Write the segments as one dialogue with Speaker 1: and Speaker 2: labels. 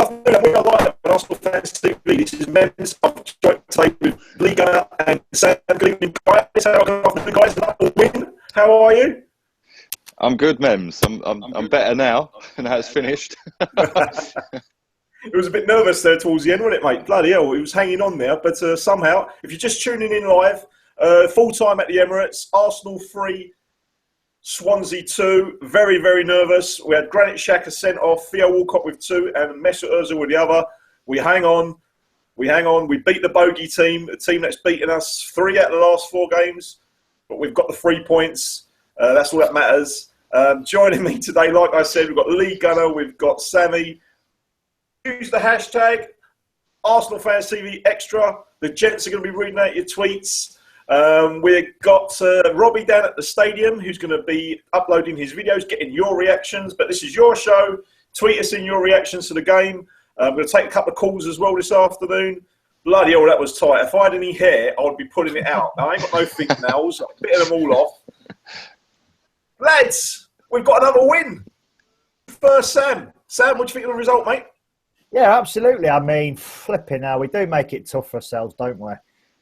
Speaker 1: afternoon, and we are live on ArsenalFanTV. This is Men's Update with Lee Gunner and Sam. Good evening, guys. Good afternoon, guys. Another win. How are you?
Speaker 2: I'm good, Mems. I'm better now. Now it's finished.
Speaker 1: It was a bit nervous there towards the end, wasn't it, mate? Bloody hell, it was hanging on there. But somehow, if you're just tuning in live, full time at the Emirates, Arsenal 3, Swansea 2. Very, very nervous. We had Granit Xhaka sent off, Theo Walcott with 2, and Mesut Ozil with the other. We hang on. We beat the bogey team, the team that's beaten us 3 out of the last 4 games. But we've got the 3 points. That's all that matters. Joining me today, like I said, we've got Lee Gunner, we've got Sammy. Use the hashtag ArsenalFanTV Extra. The gents are going to be reading out your tweets. We've got Robbie down at the stadium who's going to be uploading his videos, getting your reactions. But this is your show. Tweet us in your reactions to the game. We're going to take a couple of calls as well this afternoon. Bloody hell, that was tight. If I had any hair, I would be pulling it out. I ain't got no fingernails. I'm bitting them all off. Lads, we've got another win. First, Sam. Sam, what do you think of the result, mate?
Speaker 3: Yeah, absolutely. I mean, flipping now, we do make it tough for ourselves, don't we?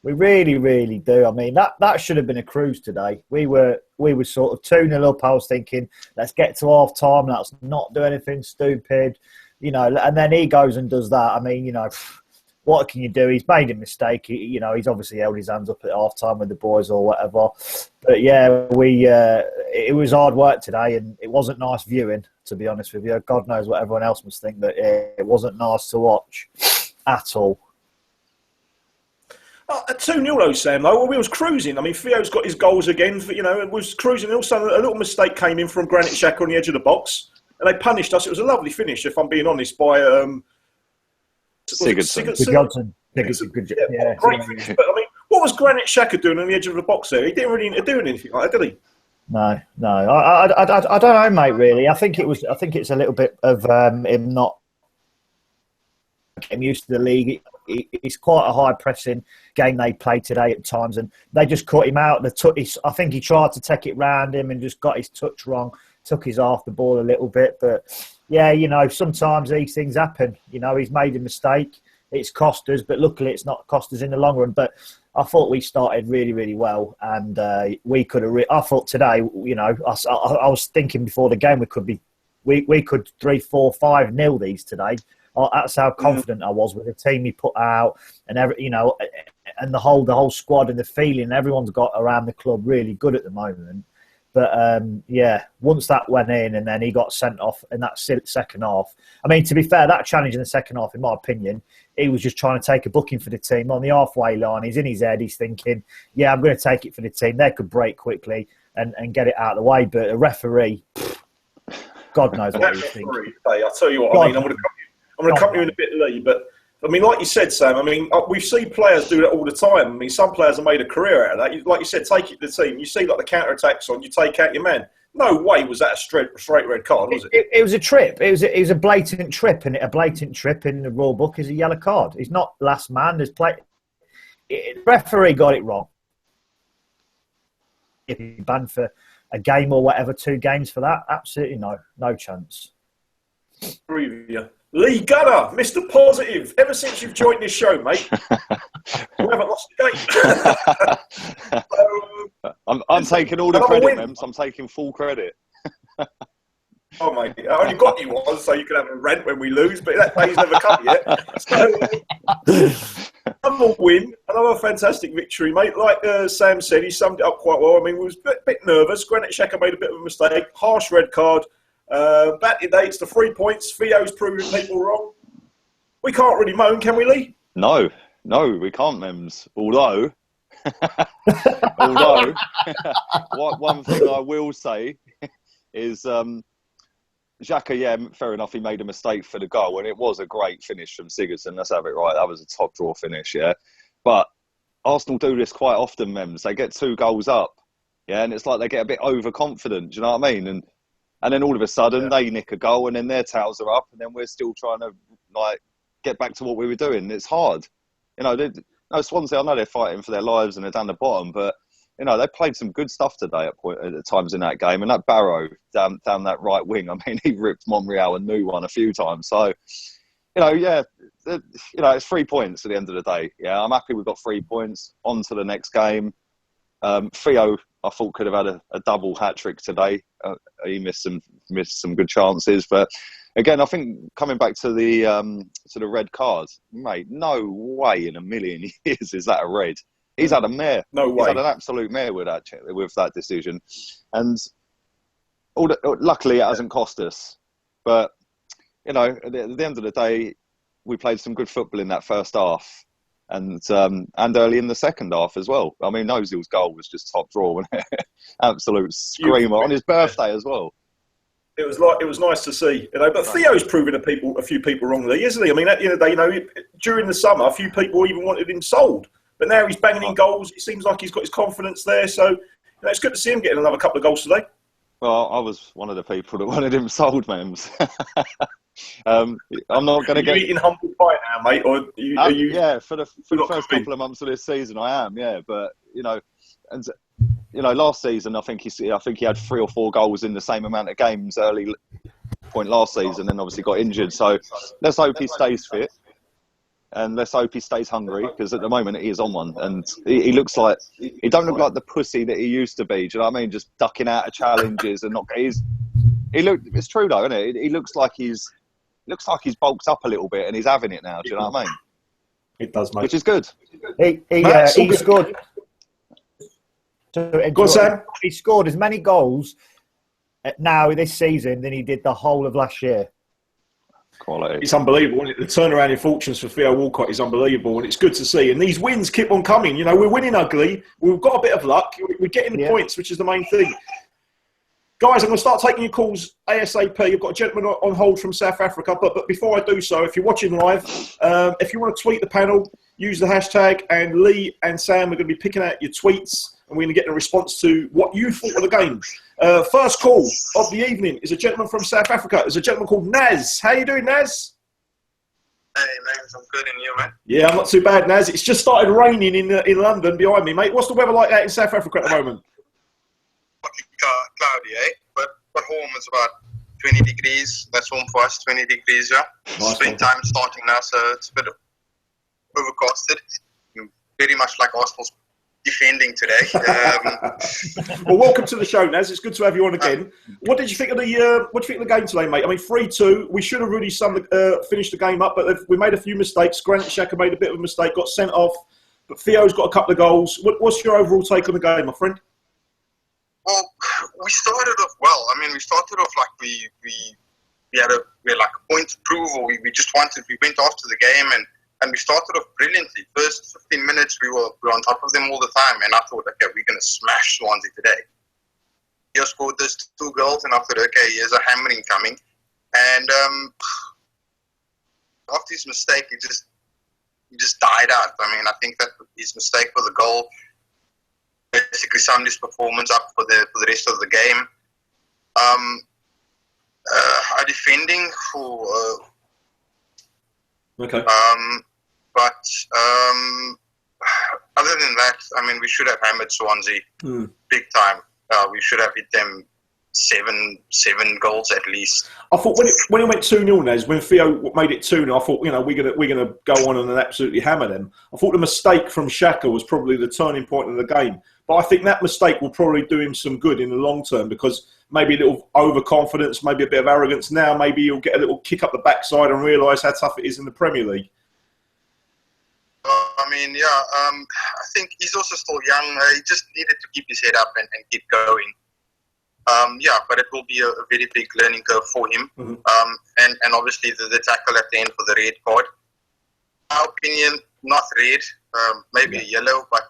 Speaker 3: We really, really do. I mean, that should have been a cruise today. We were sort of 2-0 up. I was thinking, let's get to half time. Let's not do anything stupid, you know. And then he goes and does that. I mean, you know, what can you do? He's made a mistake. He's obviously held his hands up at half time with the boys or whatever. But yeah, it was hard work today, and it wasn't nice viewing, to be honest with you. God knows what everyone else must think, but it wasn't nice to watch at all.
Speaker 1: 2-0 though, Sam, though. We was cruising. I mean, Theo's got his goals again. You know, it was cruising. Also, a little mistake came in from Granit Xhaka on the edge of the box, and they punished us. It was a lovely finish, if I'm being honest, by
Speaker 2: Sigurdsson.
Speaker 1: Yeah, great finish. But I mean, what was Granit Xhaka doing on the edge of the box there? He didn't really do anything like that, did he?
Speaker 3: No. I don't know, mate. Really, I think it's a little bit of him not getting used to the league. It's quite a high pressing game they played today at times, and they just cut him out. I think he tried to take it round him and just got his touch wrong, took his half the ball a little bit. But yeah, you know, sometimes these things happen. You know, he's made a mistake. It's cost us, but luckily it's not cost us in the long run. But I thought we started really, really well, and we could have. I thought today, you know, I was thinking before the game we could 3-4-5-0 these today. That's how confident I was with the team he put out, and and the whole squad and the feeling everyone's got around the club really good at the moment. But yeah, once that went in and then he got sent off in that second half. I mean, to be fair, that challenge in the second half, in my opinion, he was just trying to take a booking for the team on the halfway line. He's in his head. He's thinking, yeah, I'm going to take it for the team. They could break quickly and get it out of the way. But a referee, God knows what he thinks.
Speaker 1: I'll tell you what, I mean, I'm going to come to you in a bit, Lee, but I mean, like you said, Sam, I mean, we see players do that all the time. I mean, some players have made a career out of that. Like you said, take it to the team. You see, like, the counter-attacks on, you take out your man. No way was that a straight red card, was it?
Speaker 3: It was a trip. It was a blatant trip, and a blatant trip in the rule book is a yellow card. He's not last man. The referee got it wrong. If he banned for a game or whatever, 2 games for that, absolutely no chance.
Speaker 1: Agree with you. Lee Gunner, Mr. Positive. Ever since you've joined this show, mate, you haven't lost a game.
Speaker 2: I'm taking all the credit, Mems. I'm taking full credit.
Speaker 1: Oh, mate, I only got you one, so you can have a rent when we lose, but that day's never come yet. So, another win, another fantastic victory, mate. Like Sam said, he summed it up quite well. I mean, we was a bit nervous. Granit Xhaka made a bit of a mistake. Harsh red card. Back today, it's the 3 points. Theo's proving people wrong. We can't really moan, can we, Lee?
Speaker 2: No, we can't, Mems. Although, one thing I will say is Xhaka, yeah, fair enough, he made a mistake for the goal, and it was a great finish from Sigurdsson. Let's have it right. That was a top draw finish, yeah. But Arsenal do this quite often, Mems. They get 2 goals up, yeah, and it's like they get a bit overconfident. Do you know what I mean? And then all of a sudden they nick a goal, and then their tails are up, and then we're still trying to like get back to what we were doing. It's hard, you know. Swansea, I know they're fighting for their lives and they're down the bottom, but you know they played some good stuff today at times in that game. And that Barrow down that right wing, I mean, he ripped Monreal a new one a few times. So it's 3 points at the end of the day. Yeah, I'm happy we've got 3 points. On to the next game. Theo, I thought, could have had a double hat-trick today. He missed some good chances. But again, I think coming back to the red card, mate, no way in a million years is that a red. He's had a mare.
Speaker 1: No way.
Speaker 2: He's had an absolute mare with that decision. And luckily, it hasn't cost us. But, at the end of the day, we played some good football in that first half. And early in the second half as well. I mean, Ozil's goal was just top draw, wasn't it? Absolute screamer on his birthday as well.
Speaker 1: It was nice to see, But Theo's proven a few people wrongly, isn't he? I mean, at the end of the day, during the summer, a few people even wanted him sold, but now he's banging in goals. It seems like he's got his confidence there. So it's good to see him getting another couple of goals today.
Speaker 2: Well, I was one of the people that wanted him sold, Mems. I'm not going to get
Speaker 1: eating humble pie now, mate, or are you?
Speaker 2: Yeah, for the first couple of months of this season, I am. Yeah, but last season, I think he had 3 or 4 goals in the same amount of games early point last season, and obviously got injured. So let's hope he stays fit, and let's hope he stays hungry, because at the moment he is on one, and he looks like he don't look like the pussy that he used to be. Do you know what I mean? Just ducking out of challenges and not. It's true though, isn't it? He looks like he's bulked up a little bit and he's having it now. Do you know what I mean?
Speaker 1: It does, mate.
Speaker 2: Which is good.
Speaker 3: He scored.
Speaker 1: Go on, Sam.
Speaker 3: He scored as many goals now this season than he did the whole of last year.
Speaker 2: Quality.
Speaker 1: It's unbelievable, isn't it? The turnaround in fortunes for Theo Walcott is unbelievable, and it's good to see. And these wins keep on coming. We're winning ugly. We've got a bit of luck. We're getting the points, which is the main thing. Guys, I'm going to start taking your calls ASAP. You've got a gentleman on hold from South Africa. But before I do so, if you're watching live, if you want to tweet the panel, use the hashtag. And Lee and Sam are going to be picking out your tweets. And we're going to get a response to what you thought of the game. First call of the evening is a gentleman from South Africa. There's a gentleman called Naz. How you doing, Naz?
Speaker 4: Hey, mate. I'm good. And you, mate?
Speaker 1: Yeah, I'm not too bad, Naz. It's just started raining in London behind me, mate. What's the weather like that in South Africa at the moment?
Speaker 4: Cloudy, but warm. It's about 20 degrees. That's warm for us, 20 degrees, yeah.
Speaker 1: Nice.
Speaker 4: Springtime starting now, so it's a bit overcasted. Very much like Arsenal's defending today.
Speaker 1: Well, welcome to the show, Naz. It's good to have you on again. What did you think of the game today, mate? I mean, 3-2. We should have really finished the game up, but we made a few mistakes. Granit Xhaka made a bit of a mistake, got sent off, but Theo's got a couple of goals. What's your overall take on the game, my friend?
Speaker 4: Well, we started off well. I mean, we started off like we had like a point to prove, or we went after the game and we started off brilliantly. First 15 minutes, we were on top of them all the time, and I thought, okay, we're going to smash Swansea today. He scored those 2 goals, and I thought, okay, here's a hammering coming. And after his mistake, he just died out. I mean, I think that his mistake was a goal. Basically summed his performance up for the rest of the game. Our defending for
Speaker 1: okay.
Speaker 4: But other than that, I mean, we should have hammered Swansea big time. We should have hit them seven goals at least.
Speaker 1: I thought when it went 2-0, Nez, when Theo made it 2-0, I thought, we're gonna go on and absolutely hammer them. I thought the mistake from Xhaka was probably the turning point of the game. But I think that mistake will probably do him some good in the long term, because maybe a little overconfidence, maybe a bit of arrogance now, maybe he'll get a little kick up the backside and realise how tough it is in the Premier League.
Speaker 4: I mean, yeah, I think he's also still young. He just needed to keep his head up and keep going. Yeah, but it will be a very big learning curve for him. Mm-hmm. And obviously the tackle at the end for the red card. In my opinion, not red, maybe yellow, but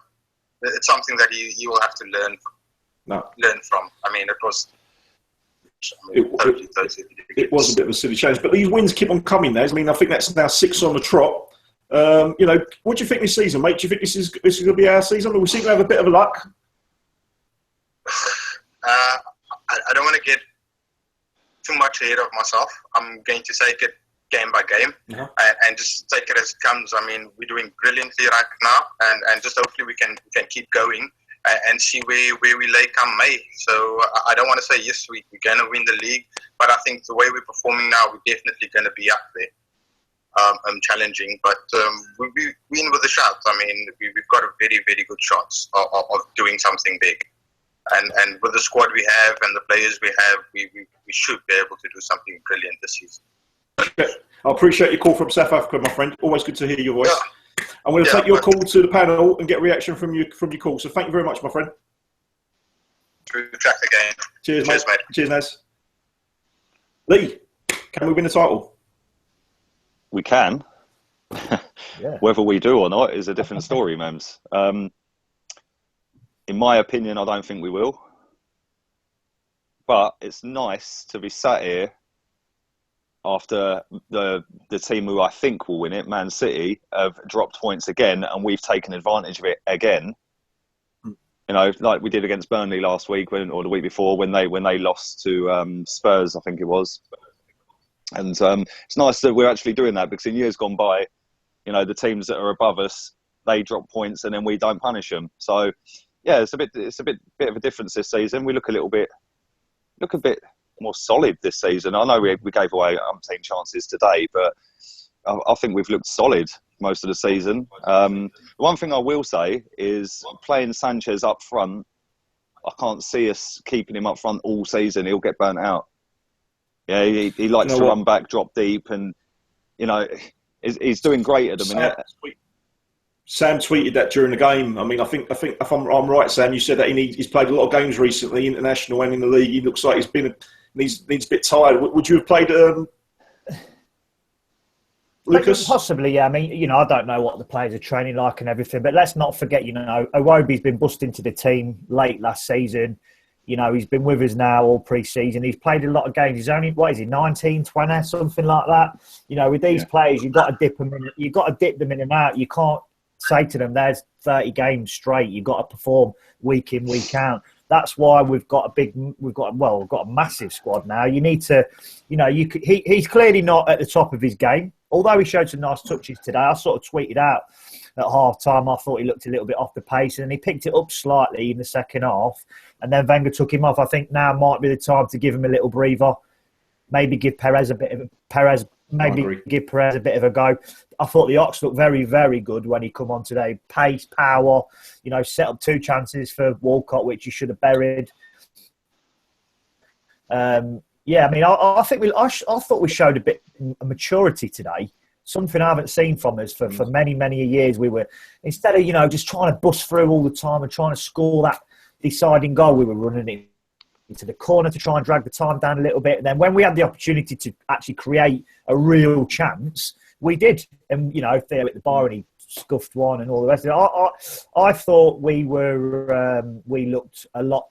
Speaker 4: it's something that he will have to learn from. I mean, it was
Speaker 1: it was a bit of a silly change. But these wins keep on coming, Nez. I mean, I think that's now 6 on the trot. What do you think this season, mate? Do you think this is going to be our season? Or we seem to have a bit of luck?
Speaker 4: I don't want to get too much ahead of myself. I'm going to take it game by game and just take it as it comes. I mean, we're doing brilliantly right now, and just hopefully we can keep going and see where we lay come May. So I don't want to say yes, we're going to win the league, but I think the way we're performing now, we're definitely going to be up there. challenging. But we win with a shout. I mean, we've got a very, very good chance of doing something big. And with the squad we have and the players we have, we should be able to do something brilliant this season.
Speaker 1: I appreciate your call from South Africa, my friend. Always good to hear your voice.
Speaker 4: Yeah.
Speaker 1: I'm going to take your call to the panel and get a reaction from your call. So thank you very much, my friend.
Speaker 4: Through the track again.
Speaker 1: Cheers, mate. Cheers, Naz. Lee, can we win the title?
Speaker 2: We can.
Speaker 3: Yeah.
Speaker 2: Whether we do or not is a different story, Mems. In my opinion, I don't think we will. But it's nice to be sat here after the team who I think will win it, Man City, have dropped points again, and we've taken advantage of it again. You know, like we did against Burnley last week, or the week before, when they lost to Spurs, I think it was. And it's nice that we're actually doing that, because in years gone by, you know, the teams that are above us, they drop points and then we don't punish them. So yeah, it's a bit of a difference this season. We look a bit more solid this season. I know we gave away umpteen chances today, but I think we've looked solid most of the season. One thing I will say is playing Sanchez up front, I can't see us keeping him up front all season. He'll get burnt out. Yeah, he likes to run back, drop deep, and you know he's doing great at the minute.
Speaker 1: Sam tweeted that during the game. I mean, I think if I'm right, Sam, you said that he's played a lot of games recently, international and in the league. He looks like he's needs a bit tired. Would you have played Lucas?
Speaker 3: Possibly, yeah. I mean, you know, I don't know what the players are training like and everything, but let's not forget, you know, Iwobi's been bussed into the team late last season. You know, he's been with us now all pre-season. He's played a lot of games. He's only, 19, 20, something like that. You know, with these players, you've got to dip them in. You've got to dip them in and out. You can't say to them, "There's 30 games straight." You've got to perform week in, week out. That's why we've got a massive squad now. You need to, you know, he's clearly not at the top of his game. Although he showed some nice touches today, I sort of tweeted out at half time, I thought he looked a little bit off the pace, and then he picked it up slightly in the second half, and then Wenger took him off. I think now might be the time to give him a little breather, maybe give Perez a bit of a go. I thought the Ox looked very, very good when he come on today. Pace, power, you know, set up 2 chances for Walcott, which he should have buried. Yeah, I mean, I thought we showed a bit of maturity today. Something I haven't seen from us for many, many years. We were, instead of, you know, just trying to bust through all the time and trying to score that deciding goal, we were running it into the corner to try and drag the time down a little bit. And then when we had the opportunity to actually create a real chance, we did. And, you know, Theo at the bar and he scuffed one and all the rest of it. I thought we looked a lot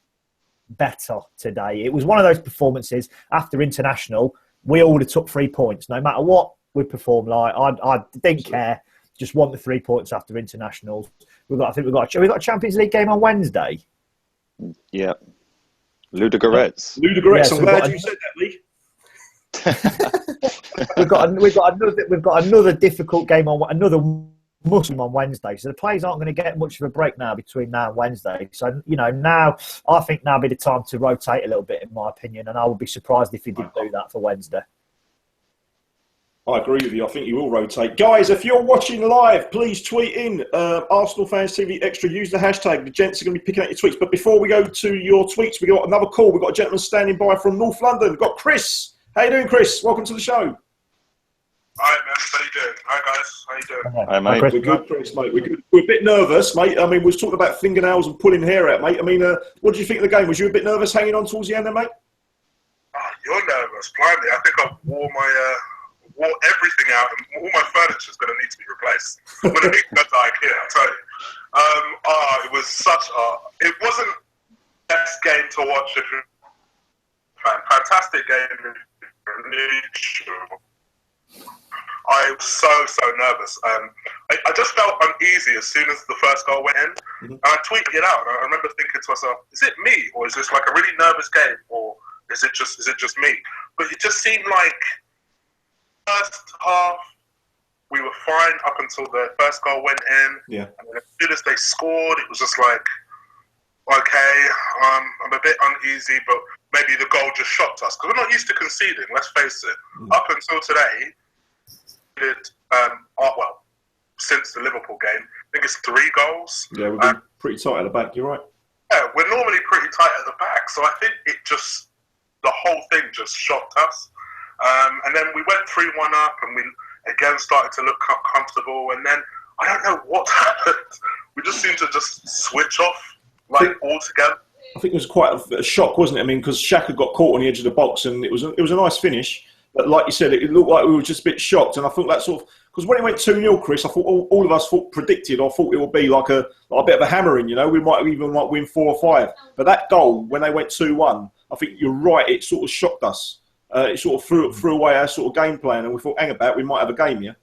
Speaker 3: better today. It was one of those performances after international, we all would have took 3 points, no matter what we performed like. I didn't care. Just want the 3 points after internationals. We've got a Champions League game on Wednesday.
Speaker 2: Yeah. Ludogorets.
Speaker 1: Ludogorets. I'm glad you said that, Lee.
Speaker 3: we've got another difficult game on another Muslim on Wednesday, so the players aren't going to get much of a break now between now and Wednesday. So, you know, I think now be the time to rotate a little bit, in my opinion, and I would be surprised if he didn't do that for Wednesday.
Speaker 1: I agree with you. I think you will rotate. Guys, if you're watching live, please tweet in ArsenalFanTV Extra. Use the hashtag. The gents are going to be picking out your tweets. But before we go to your tweets, we got another call. We've got a gentleman standing by from North London. We've got Chris. How you doing, Chris? Welcome to the show.
Speaker 5: Hi, man. How you doing? Hi, guys. How you doing?
Speaker 2: Hi, mate.
Speaker 1: We're good, Chris, mate. We're a bit nervous, mate. I mean, we was talking about fingernails and pulling hair out, mate. I mean, what did you think of the game? Was you a bit nervous hanging on towards the end there, mate?
Speaker 5: You're nervous. Blimey. I think I wore everything out, and all my furniture is going to need to be replaced. I'm going to need to go to IKEA, I'll tell you. It was it wasn't the best game to watch if you're a fan. Fantastic game. I was so nervous. I just felt uneasy as soon as the first goal went in. And I tweeted it out. And I remember thinking to myself, is it me? Or is this like a really nervous game? Or is it just me? But it just seemed like first half, we were fine up until the first goal went in.
Speaker 1: Yeah.
Speaker 5: And as soon as they scored, it was just like, okay, I'm a bit uneasy, but maybe the goal just shocked us. Because we're not used to conceding, let's face it. Up until today, we did since the Liverpool game. I think it's 3 goals.
Speaker 1: Yeah, we've been pretty tight at the back. You're right.
Speaker 5: Yeah, we're normally pretty tight at the back, so I think the whole thing just shocked us. And then we went 3-1 up, and we again started to look comfortable. And then I don't know what happened. We just seemed to just switch off altogether.
Speaker 1: I think it was quite a shock, wasn't it? I mean, because Xhaka got caught on the edge of the box, and it was a nice finish. But like you said, it looked like we were just a bit shocked. And I thought that sort of, because when it went 2-0, Chris, I thought all of us predicted it would be like a bit of a hammering. You know, we might win 4 or 5. But that goal, when they went 2-1, I think you're right. It sort of shocked us. It sort of threw away our sort of game plan, and we thought, hang about, we might have a game here.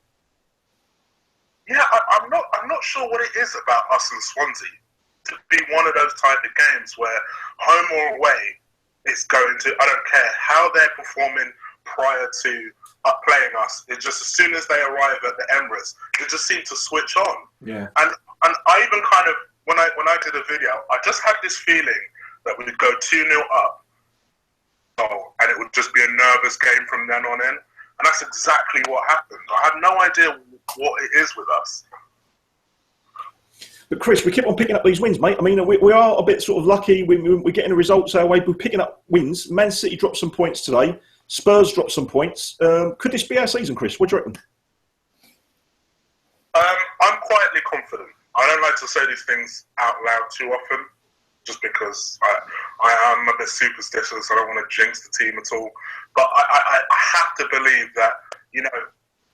Speaker 5: Yeah, I'm not sure what it is about us and Swansea to be one of those type of games where home or away, it's going to. I don't care how they're performing prior to playing us. It's just as soon as they arrive at the Emirates, they just seem to switch on.
Speaker 1: Yeah.
Speaker 5: And I even kind of when I did a video, I just had this feeling that we'd go 2-0 up. And it would just be a nervous game from then on in. And that's exactly what happened. I have no idea what it is with us.
Speaker 1: But Chris, we keep on picking up these wins, mate. I mean, we are a bit sort of lucky. We're getting the results our way. We're picking up wins. Man City dropped some points today. Spurs dropped some points. Could this be our season, Chris? What do you reckon?
Speaker 5: I'm quietly confident. I don't like to say these things out loud too often, just because I am a bit superstitious. I don't want to jinx the team at all. But I have to believe that, you know,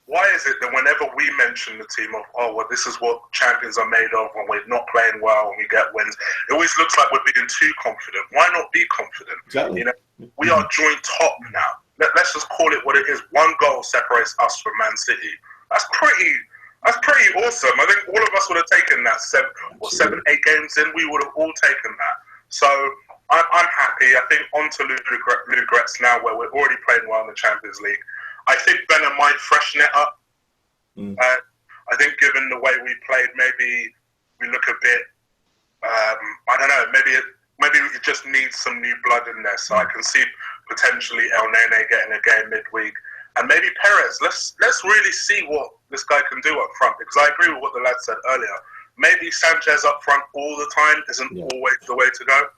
Speaker 5: why is it that whenever we mention the team of, this is what champions are made of when we're not playing well and we get wins, it always looks like we're being too confident. Why not be confident?
Speaker 1: Exactly.
Speaker 5: You know, we are joint top now. Let's just call it what it is. 1 goal separates us from Man City. That's pretty awesome. I think all of us would have taken that 7, 8 games in. We would have all taken that. So I'm happy. I think on to regrets now, where we're already playing well in the Champions League. I think Bennett might freshen it up. I think given the way we played, maybe we look a bit, I don't know, maybe it just needs some new blood in there. So I can see potentially El Nene getting a game midweek. And maybe Perez. Let's really see what this guy can do up front, because I agree with what the lad said earlier. Maybe Sanchez up front all the time isn't always the way to go.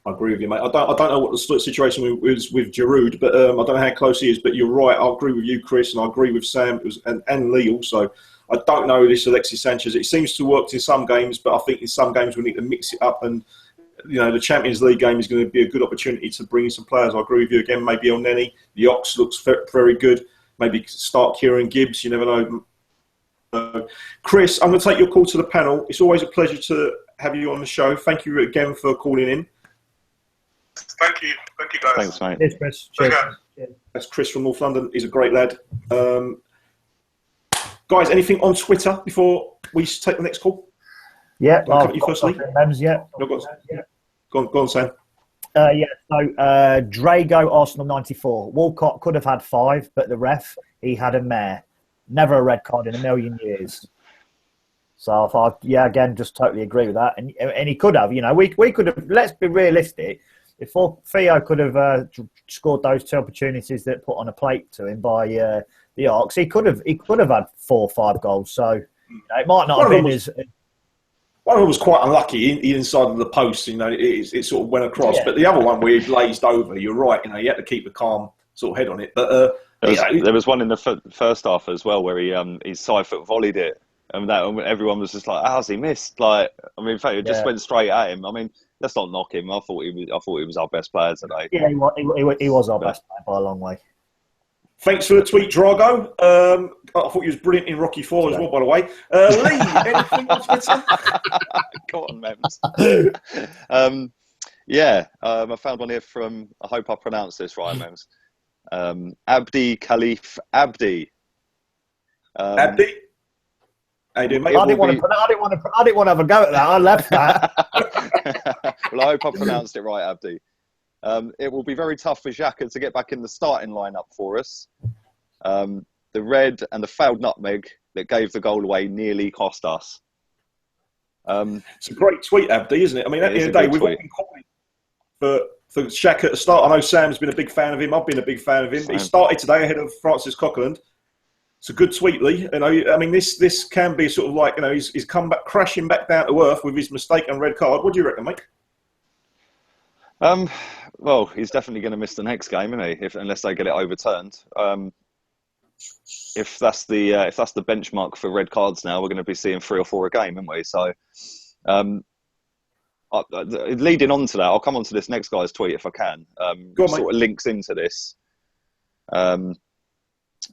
Speaker 1: I agree with you, mate. I don't know what the situation was with Giroud, but I don't know how close he is. But you're right. I agree with you, Chris, and I agree with Sam and Lee also. I don't know this Alexis Sanchez. It seems to work in some games, but I think in some games we need to mix it up. And you know, the Champions League game is going to be a good opportunity to bring in some players. I agree with you again. Maybe El Neni. The Ox looks very good. Maybe start Kieran Gibbs. You never know. Chris, I'm going to take your call to the panel. It's always a pleasure to have you on the show. Thank you again for calling in.
Speaker 5: Thank you guys.
Speaker 2: Thanks, mate.
Speaker 3: Cheers, Chris. Cheers.
Speaker 5: Okay.
Speaker 1: That's Chris from North London. He's a great lad. Guys, anything on Twitter before we take the next call?
Speaker 3: Yeah.
Speaker 1: You firstly.
Speaker 3: Yeah.
Speaker 1: Go on, Sam.
Speaker 3: So Drago, Arsenal 94. Walcott could have had 5, but the ref, he had a mare. Never a red card in a million years. So I thought, again, just totally agree with that. And he could have, you know, we could have, let's be realistic. If Theo could have scored those 2 opportunities that put on a plate to him by the Ox, he could have had 4 or 5 goals. So you know, it might not have been as...
Speaker 1: One of them was quite unlucky inside of the post, you know, it sort of went across. Yeah. But the other one where he blazed over, you're right, you know, you had to keep a calm sort of head on it. But
Speaker 2: there was one in the first half as well where he side foot volleyed it, and everyone was just like, "How's he missed?" Like, I mean, in fact, it just went straight at him. I mean, let's not knock him. I thought he was our best player today.
Speaker 3: Yeah, he was our best player by a long way.
Speaker 1: Thanks for the tweet, Drago. I thought he was brilliant in Rocky 4 as well, by the way. Lee, anything on Twitter?
Speaker 2: Go on, Mems. I found one here from, I hope I pronounced this right, Mems. Abdi Khalif Abdi.
Speaker 1: Abdi? How you doing, mate?
Speaker 3: I didn't want to have a go at that. I left that.
Speaker 2: Well, I hope I pronounced it right, Abdi. It will be very tough for Xhaka to get back in the starting lineup for us. The red and the fouled nutmeg that gave the goal away nearly cost us.
Speaker 1: It's a great tweet, Abdi, isn't it? I mean, at the end of the day, we've all been calling for Xhaka at the start. I know Sam's been a big fan of him. I've been a big fan of him. He started today ahead of Francis Coquelin. It's a good tweet, Lee. You know, I mean, this can be sort of like, you know, he's come back crashing back down to earth with his mistake and red card. What do you reckon, mate?
Speaker 2: Well, he's definitely going to miss the next game, isn't he? Unless they get it overturned. If that's the benchmark for red cards now, we're going to be seeing 3 or 4 a game, aren't we? So, leading on to that, I'll come on to this next guy's tweet if I can.
Speaker 1: Go on,
Speaker 2: sort of links into this.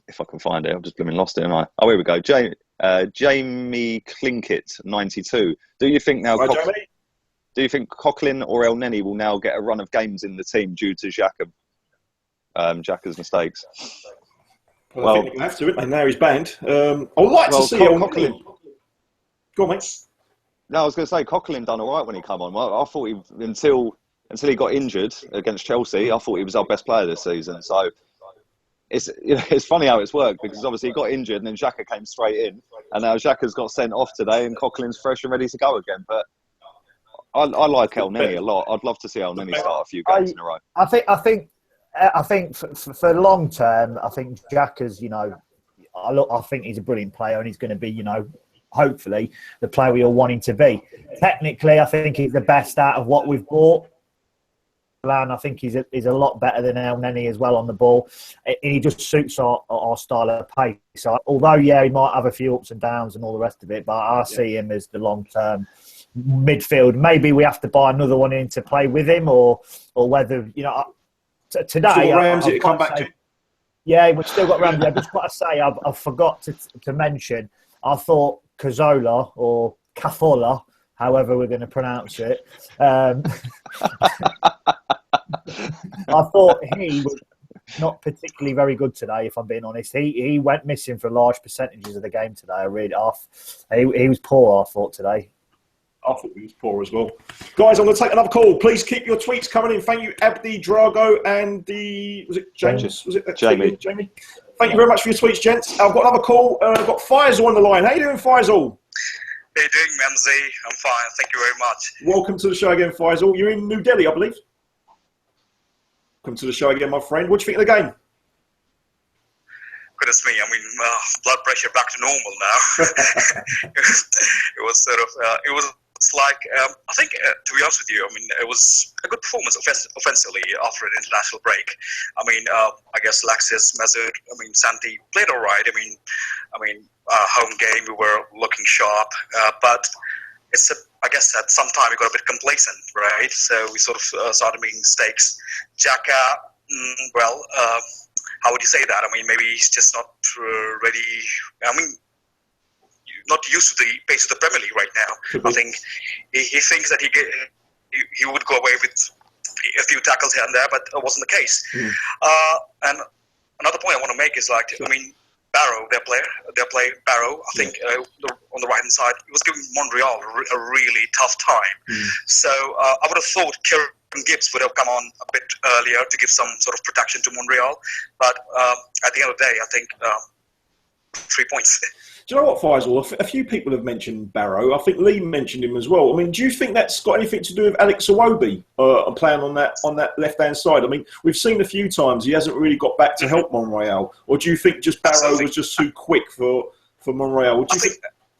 Speaker 2: If I can find it, I've just blooming lost it, haven't I? Oh, here we go. Jamie Clinkett, 92. Do you think now? Do you think Coughlin or El Neni will now get a run of games in the team due to Xhaka's mistakes?
Speaker 1: Well, I think they have to, and now he's banned. I would like to see El Neni. Go on, mate.
Speaker 2: No, I was going to say Coughlin done all right when he came on. Well, I thought until he got injured against Chelsea, I thought he was our best player this season. So it's funny how it's worked, because obviously he got injured and then Xhaka came straight in, and now Xhaka's got sent off today and Coughlin's fresh and ready to go again. But I like El Neni a lot. I'd love to see El Neni start a few games in a row.
Speaker 3: I think for long term, I think Xhaka's, you know, I think he's a brilliant player and he's going to be, you know, hopefully the player we all want him to be. Technically, I think he's the best out of what we've bought. I think he's a lot better than El Neni as well on the ball. And he just suits our style of play. So although, yeah, he might have a few ups and downs and all the rest of it, but I see him as the long-term midfield. Maybe we have to buy another one in to play with him, or whether, you know, today...
Speaker 1: Ramsey to come back to.
Speaker 3: Yeah, we've still got Ramsey. I've just got to say, I forgot to mention, I thought Cazorla or Cazorla, however we're going to pronounce it, I thought he was not particularly very good today, if I'm being honest. He went missing for large percentages of the game today. He was poor, I thought, today.
Speaker 1: I thought he was poor as well. Guys, I'm going to take another call. Please keep your tweets coming in. Thank you, Abdi, Drago, and was it James? Was it
Speaker 2: Jamie?
Speaker 1: Jamie. Thank you very much for your tweets, gents. I've got another call. I've got Faisal on the line. How you doing, Faisal?
Speaker 4: How you doing, Manzi? I'm fine. Thank you very much.
Speaker 1: Welcome to the show again, Faisal. You're in New Delhi, I believe. Welcome to the show again, my friend. What do you think of the game?
Speaker 4: Goodness me, I mean, blood pressure back to normal now. It was sort of, it's like, I think, to be honest with you, I mean, it was a good performance offensively after an international break. I mean, I guess Laxis, Mazur, I mean, Santi played all right. I mean, home game, we were looking sharp, but I guess at some time we got a bit complacent, right? So we sort of started making mistakes. Xhaka, well, how would you say that? I mean, maybe he's just not ready. I mean, not used to the pace of the Premier League right now. I think he thinks that he would go away with a few tackles here and there, but it wasn't the case. And another point I want to make is, like, I mean, Barrow, their player Barrow, I think on the right hand side, he was giving Monreal a really tough time. So I would have thought Kieran Gibbs would have come on a bit earlier to give some sort of protection to Monreal, but at the end of the day, I think 3 points.
Speaker 1: Do you know what, Faisal? A few people have mentioned Barrow. I think Lee mentioned him as well. I mean, do you think that's got anything to do with Alex Iwobi playing on that left-hand side? I mean, we've seen a few times he hasn't really got back to help Monreal. Or do you think just Barrow was just too quick for Monreal?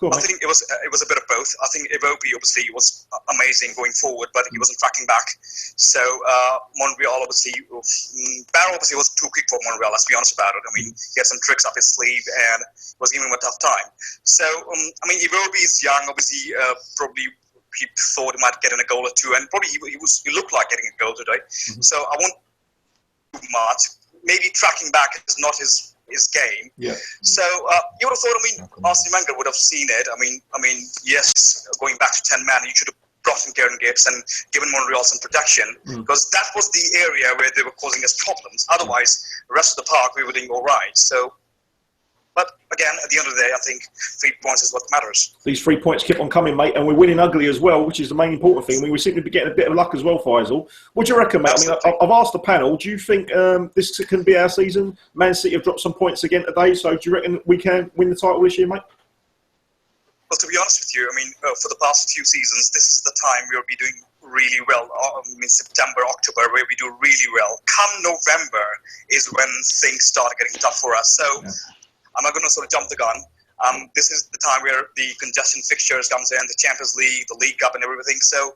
Speaker 1: I think it was a bit of both. I think Iwobi obviously was amazing going forward, but he wasn't tracking back. So Monreal Barrow obviously was too quick for Monreal. Let's be honest about it. I mean, he had some tricks up his sleeve and was giving him a tough time. So I mean, Iwobi is young. Obviously, probably he thought he might get in a goal or two, and probably he looked like getting a goal today. So I won't do much. Maybe tracking back is not his game. So you would have thought, I mean, Arsene Wenger would have seen it. I mean, yes, going back to 10 man, you should have brought in Kieran Gibbs and given Monreal some protection, because that was the area where they were causing us problems. Otherwise, the rest of the park we were doing all right. So, but again, at the end of the day, I think 3 points is what matters. These 3 points keep on coming, mate, and we're winning ugly as well, which is the main important thing. I mean, we seem to be getting a bit of luck as well, Faisal. What do you reckon, mate? Absolutely. I mean, I've asked the panel, do you think this can be our season? Man City have dropped some points again today, so do you reckon we can win the title this year, mate?
Speaker 4: Well, to be honest with you, I mean, for the past few seasons, this is the time we'll be doing really well. I mean, September, October, where we do really well. Come November is when things start getting tough for us. So
Speaker 6: I'm not going to sort of jump the gun. This is the time where the congestion fixtures comes in, the Champions League, the League Cup, and everything. So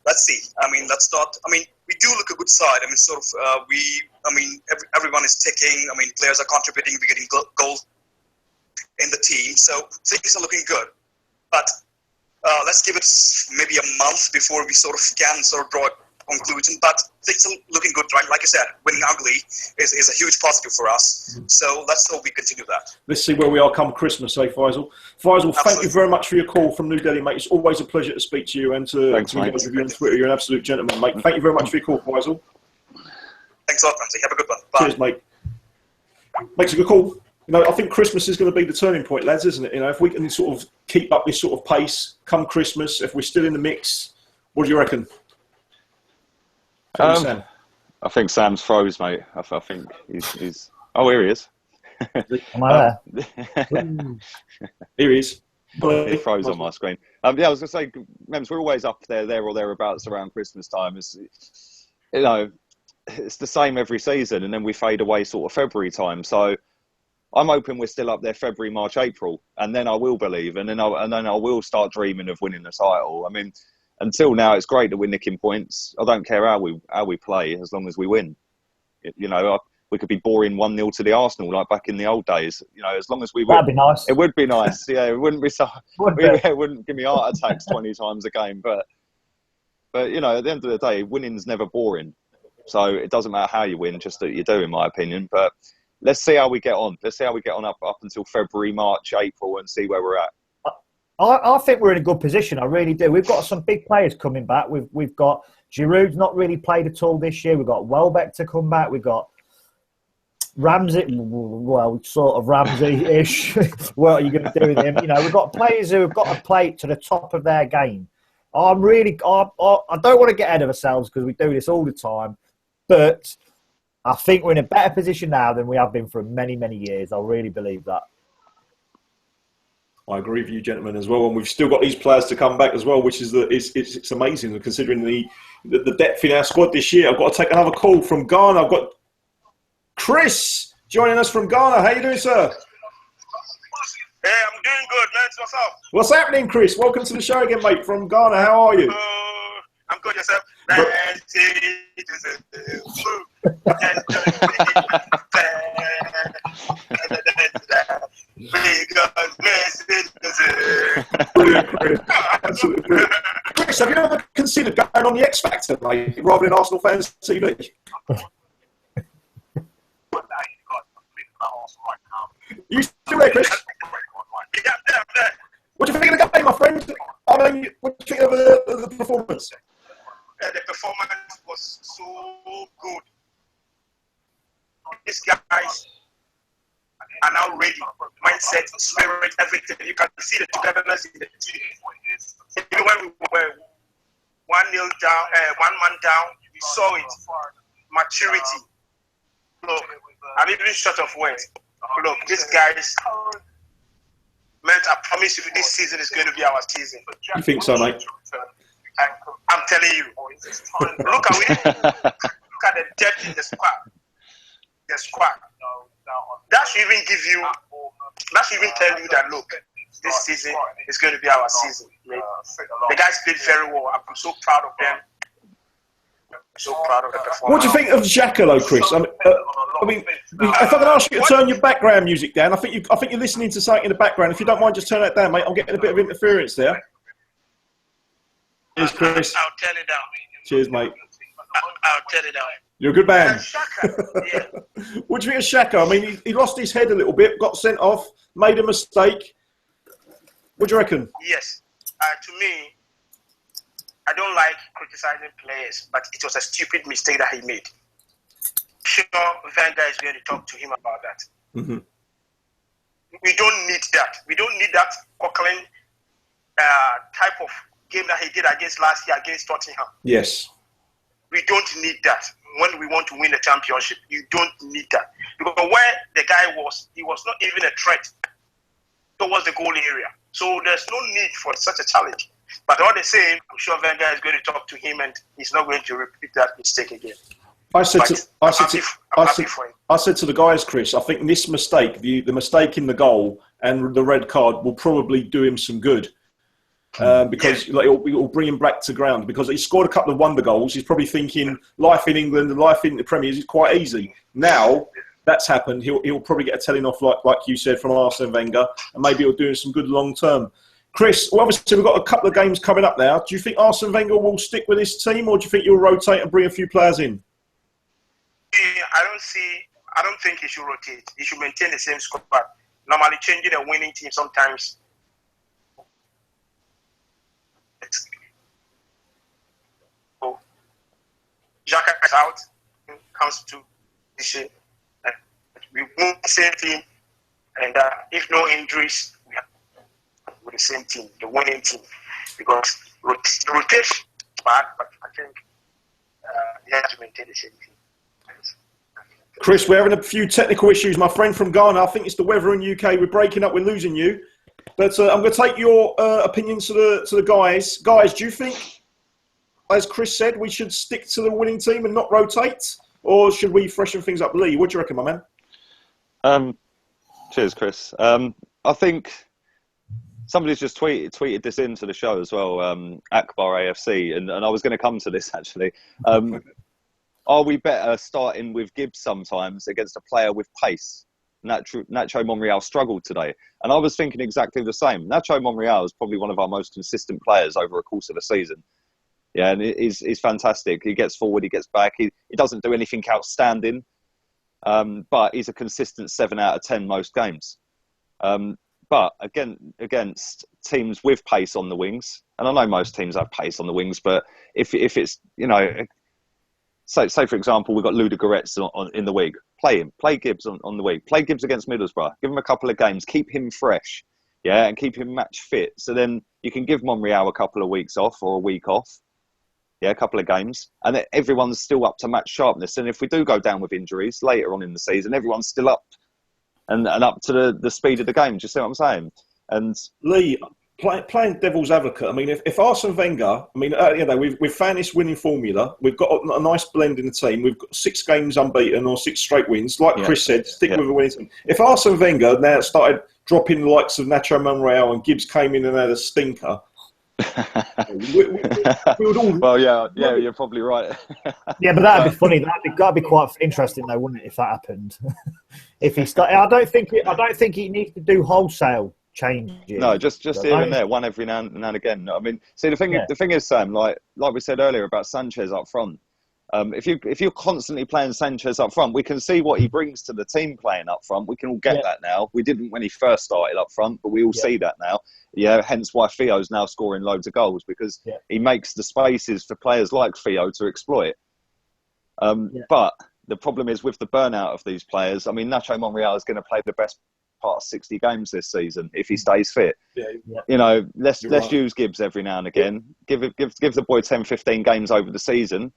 Speaker 6: let's see. Let's start. We do look a good side. Everyone is ticking. Players are contributing. We're getting goals in the team. So things are looking good. But let's give it maybe a month before we sort of can sort of draw a conclusion. But things are looking good, right? Like I said, winning ugly is a huge positive for us. So let's hope we continue that.
Speaker 1: Let's see where we are come Christmas, eh, Faisal? Faisal, thank you very much for your call from New Delhi, mate. It's always a pleasure to speak to you and to engage with you on Twitter. You're an absolute gentleman, mate. Thank you very much for your call, Faisal.
Speaker 6: Thanks a lot, Ramsey. Have a good one. Bye.
Speaker 1: Cheers, mate. Makes a good call. I think Christmas is going to be the turning point, lads, isn't it? If we can sort of keep up this sort of pace come Christmas, if we're still in the mix, what do you reckon?
Speaker 2: I think Sam's froze, mate. I think he's... Oh, here he is.
Speaker 3: Am I there?
Speaker 1: Here he is.
Speaker 2: He froze on my screen. I was going to say, Mems, we're always up there or thereabouts around Christmas time. It's the same every season, and then we fade away sort of February time. So I'm hoping we're still up there February, March, April, and then I will believe, and then I will start dreaming of winning the title. Until now, it's great that we're nicking points. I don't care how we play, as long as we win. We could be boring 1-0 to the Arsenal like back in the old days. As long as we win,
Speaker 3: that'd be nice.
Speaker 2: It would be nice. Yeah, it wouldn't be so. It wouldn't give me heart attacks 20 times a game. But at the end of the day, winning's never boring. So it doesn't matter how you win, just that you do, in my opinion. But let's see how we get on. Let's see how we get on up until February, March, April, and see where we're at.
Speaker 3: I think we're in a good position. I really do. We've got some big players coming back. We've got Giroud's not really played at all this year. We've got Welbeck to come back. We've got Ramsey, well, sort of Ramsey-ish. What are you going to do with him? We've got players who have got to play to the top of their game. I don't want to get ahead of ourselves because we do this all the time, but I think we're in a better position now than we have been for many, many years. I really believe that.
Speaker 1: I agree with you, gentlemen, as well. And we've still got these players to come back as well, which is it's amazing considering the depth in our squad this year. I've got to take another call from Ghana. I've got Chris joining us from Ghana. How you doing, sir?
Speaker 7: Hey, I'm doing good, man. What's up?
Speaker 1: What's happening, Chris? Welcome to the show again, mate, from Ghana. How are you?
Speaker 7: I'm good, yourself.
Speaker 1: Brilliant, Chris. Absolutely brilliant. Chris, have you ever considered going on the X Factor, mate, rather than ArsenalFanTV? You still there, Chris?
Speaker 7: Yeah, I'm there.
Speaker 1: What do you think of the game, my friend? What do you think of the performance?
Speaker 7: The performance was so good. These guys are now ready. Mindset, spirit, everything. You can see the togetherness in the team. Even when we were 1-0 down, 1 man down, we saw it. Maturity. Look, I'm even short of words. Look, these guys, man, I promise you this season is going to be our season.
Speaker 1: You think so, mate?
Speaker 7: I'm telling you. Look at the depth in the squad. The squad. That should even tell you that, look, this season is going to be our season. The guys played very well. I'm so proud of them. So proud of the performance.
Speaker 1: What do you think of Xhaka, though, Chris? If I can ask you to turn your background music down, I think you're listening to something in the background. If you don't mind, just turn that down, mate. I'm getting a bit of interference there. Cheers, Chris.
Speaker 7: I'll turn it down.
Speaker 1: Cheers, mate.
Speaker 7: I'll turn it down.
Speaker 1: You're a good man.
Speaker 7: Yeah.
Speaker 1: What do you think of Xhaka? He lost his head a little bit, got sent off, made a mistake. What do you reckon?
Speaker 7: Yes. To me, I don't like criticizing players, but it was a stupid mistake that he made. Sure, Wenger is going to talk to him about that.
Speaker 1: Mm-hmm.
Speaker 7: We don't need that. We don't need that Coquelin type of game that he did against last year against Tottenham.
Speaker 1: Yes.
Speaker 7: We don't need that. When we want to win the championship, you don't need that. Because where the guy was, he was not even a threat towards the goal area. So there's no need for such a challenge. But all the same, I'm sure Wenger is going to talk to him and he's not going to repeat that mistake again.
Speaker 1: I said
Speaker 7: I'm happy for him.
Speaker 1: I said to the guys, Chris, I think this mistake, the mistake in the goal and the red card will probably do him some good. Because like, it'll bring him back to ground, because he scored a couple of wonder goals. He's probably thinking life in England and life in the Premier is quite easy. Now that's happened, he'll probably get a telling off, like you said, from Arsene Wenger, and maybe he'll do him some good long term. Chris, well, obviously we've got a couple of games coming up now. Do you think Arsene Wenger will stick with his team, or do you think he'll rotate and bring a few players in?
Speaker 7: I don't think he should rotate. He should maintain the same squad. Normally, changing a winning team sometimes. So, Xhaka is out. Comes to the we move the same team, and if no injuries, we have with the same team, the winning team, because rotation is bad, but I think he has to maintain the same team.
Speaker 1: Chris, we're having a few technical issues, my friend from Ghana. I think it's the weather in UK. We're breaking up. We're losing you. But I'm going to take your opinions to the guys. Guys, do you think, as Chris said, we should stick to the winning team and not rotate? Or should we freshen things up? Lee, what do you reckon, my man?
Speaker 2: Cheers, Chris. I think somebody's just tweeted this into the show as well, Akbar A.F.C. And I was going to come to this, actually. Are we better starting with Gibbs sometimes against a player with pace? Nacho Monreal struggled today. And I was thinking exactly the same. Nacho Monreal is probably one of our most consistent players over a course of a season. Yeah, and he's fantastic. He gets forward, he gets back. He doesn't do anything outstanding, but he's a consistent 7 out of 10 most games. But again, against teams with pace on the wings, and I know most teams have pace on the wings, but if it's, you know... Say for example, we've got Ludogorets in the week. Play him. Play Gibbs on the week. Play Gibbs against Middlesbrough. Give him a couple of games. Keep him fresh, yeah, and keep him match fit. So then you can give Monreal a couple of weeks off or a week off, yeah, a couple of games, and then everyone's still up to match sharpness. And if we do go down with injuries later on in the season, everyone's still up and up to the speed of the game. Do you see what I'm saying? And
Speaker 1: Lee, playing devil's advocate, I mean, if Arsene Wenger, I mean, you know, we've found this winning formula. We've got a nice blend in the team. We've got 6 games unbeaten or 6 straight wins. Like Chris said, stick with a winning team. If Arsene Wenger now started dropping the likes of Nacho Monreal and Gibbs came in and had a stinker, we would all...
Speaker 2: Well, yeah, you're probably right.
Speaker 3: Yeah, but that'd be funny. That'd be quite interesting, though, wouldn't it, if that happened? If he started, I don't think he needs to do wholesale changes.
Speaker 2: No, just here and there, one every now and again. I mean, see, the thing is, Sam, like we said earlier about Sanchez up front. If you're constantly playing Sanchez up front, we can see what he brings to the team playing up front. We can all get that now. We didn't when he first started up front, but we all see that now. Yeah, hence why Theo's now scoring loads of goals, because he makes the spaces for players like Theo to exploit. But the problem is with the burnout of these players. I mean, Nacho Monreal is going to play the best part of 60 games this season if he stays fit. You know, let's use Gibbs every now and again. Give the boy 10-15 games over the season.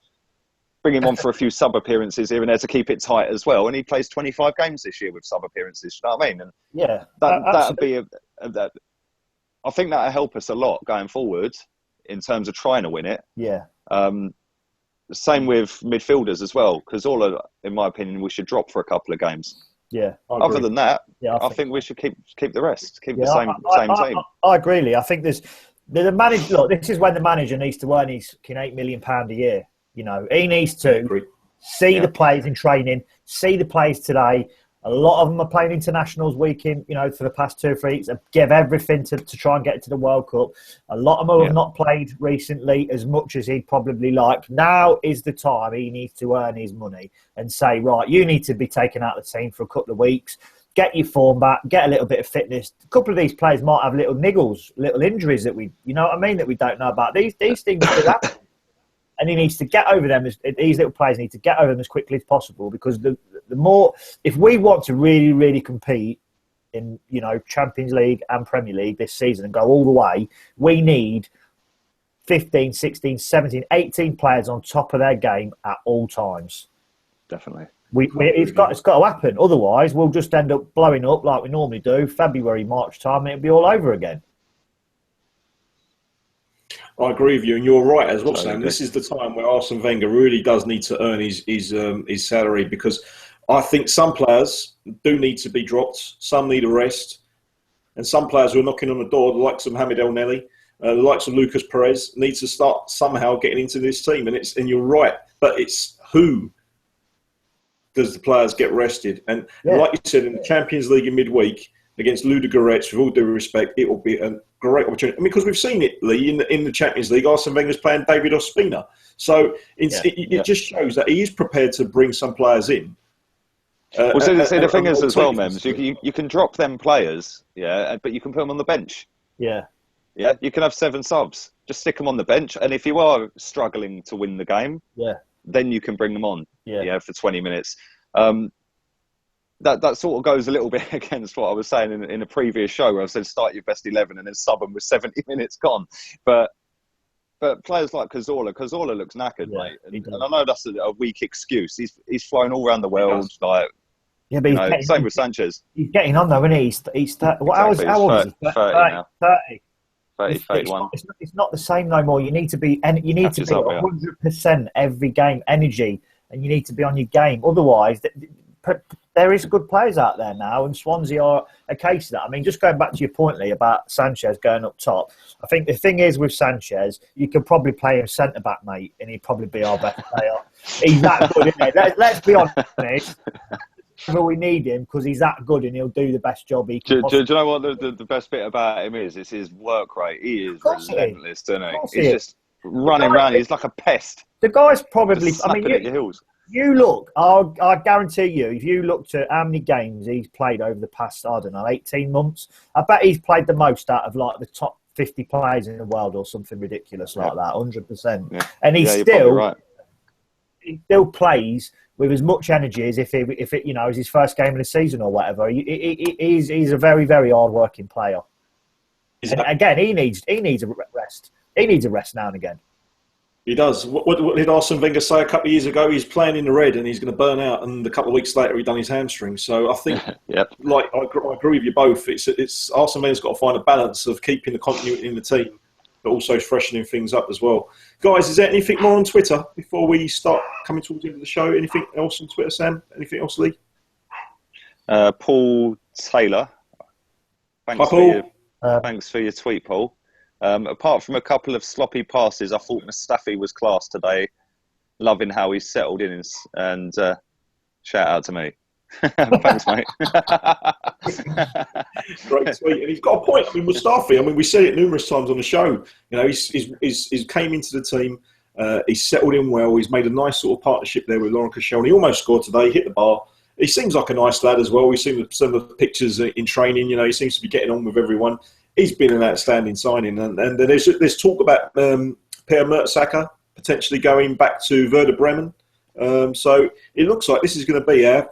Speaker 2: Bring him on for a few sub appearances here and there to keep it tight as well. And he plays 25 games this year with sub appearances. You know what I mean? And that'd be that. I think that'll help us a lot going forward in terms of trying to win it.
Speaker 3: Yeah.
Speaker 2: Same with midfielders as well, because in my opinion, we should drop for a couple of games.
Speaker 3: Yeah.
Speaker 2: Other than that, I think we should keep the rest. Keep the same team.
Speaker 3: I agree, Lee. I think there's the manager. Look, this is when the manager needs to earn his £8 million a year. You know, he needs to see the players in training, see the players today. A lot of them are playing internationals week in, you know, for the past 2 or 3 weeks. Give everything to try and get to the World Cup. A lot of them have not played recently as much as he'd probably like. Now is the time he needs to earn his money and say, right, you need to be taken out of the team for a couple of weeks. Get your form back, get a little bit of fitness. A couple of these players might have little niggles, little injuries that you know what I mean, that we don't know about. These things do happen. And he needs to get over them. These little players need to get over them as quickly as possible, because the more, if we want to really, really compete in, you know, Champions League and Premier League this season and go all the way, we need 15, 16, 17, 18 players on top of their game at all times.
Speaker 2: Definitely.
Speaker 3: It's got to happen. Otherwise, we'll just end up blowing up like we normally do, February, March time, and it'll be all over again.
Speaker 1: I agree with you, and you're right as well,
Speaker 2: So,
Speaker 1: Sam.
Speaker 2: okay.
Speaker 1: This is the time where Arsene Wenger really does need to earn his salary, because I think some players do need to be dropped, some need a rest, and some players who are knocking on the door, the likes of Mohamed El Neni, the likes of Lucas Perez, need to start somehow getting into this team. And you're right, but it's who does the players get rested? And like you said, in the Champions League in midweek against Ludogorets, with all due respect, it will be a great opportunity. I mean, because we've seen it, Lee, in the Champions League, Arsene Wenger's playing David Ospina. So it just shows that he is prepared to bring some players in.
Speaker 2: Well, the thing is as well, Mems, you can drop them players, but you can put them on the bench.
Speaker 3: Yeah.
Speaker 2: Yeah, you can have 7 subs. Just stick them on the bench, and if you are struggling to win the game, then you can bring them on. For 20 minutes. That sort of goes a little bit against what I was saying in a previous show, where I said start your best 11 and then sub them with 70 minutes gone. But players like Cazorla looks knackered, mate. And I know that's a weak excuse. He's flown all around the world, like.
Speaker 3: Yeah, but
Speaker 2: same with Sanchez.
Speaker 3: He's getting on though, isn't he? He's how old is he?
Speaker 2: 30 now.
Speaker 3: 30.
Speaker 2: 31.
Speaker 3: It's not the same no more. You need to be 100% every game, energy, and you need to be on your game. Otherwise, there is good players out there now, and Swansea are a case of that. I mean, just going back to your point, Lee, about Sanchez going up top, I think the thing is with Sanchez, you could probably play him centre-back, mate, and he'd probably be our best player. He's that good, isn't he? Let's be honest. We need him because he's that good and he'll do the best job he can.
Speaker 2: Do you know what the best bit about him is? It's his work rate. He is relentless, isn't he? He's just running around. He's like a pest.
Speaker 3: The guy's probably.
Speaker 2: I mean, at your heels.
Speaker 3: You look. I guarantee you, if you looked at how many games he's played over the past, 18 months, I bet he's played the most out of like the top 50 players in the world or something ridiculous like that. 100%. Yeah. And he still plays with as much energy as if it is his first game of the season or whatever. He's a very, very hard-working player. And again, he needs a rest. He needs a rest now and again.
Speaker 1: He does. What did Arsene Wenger say a couple of years ago? He's playing in the red and he's going to burn out. And a couple of weeks later, he done his hamstring. So I think, I agree with you both. It's Arsene Wenger's got to find a balance of keeping the continuity in the team, but also freshening things up as well. Guys, is there anything more on Twitter before we start coming towards the end of the show? Anything else on Twitter, Sam? Anything else, Lee?
Speaker 2: Paul Taylor. Thanks for your tweet, Paul. Apart from a couple of sloppy passes, I thought Mustafi was class today. Loving how he's settled in, and shout out to me. Thanks, mate.
Speaker 1: Great tweet, and he's got a point. I mean, Mustafi. I mean, we said it numerous times on the show. You know, he's came into the team. He's settled in well. He's made a nice sort of partnership there with Laurent Koscielny. He almost scored today. Hit the bar. He seems like a nice lad as well. We've seen some of the pictures in training. You know, he seems to be getting on with everyone. He's been an outstanding signing, and there's talk about Per Mertesacker potentially going back to Werder Bremen. So it looks like this is going to be our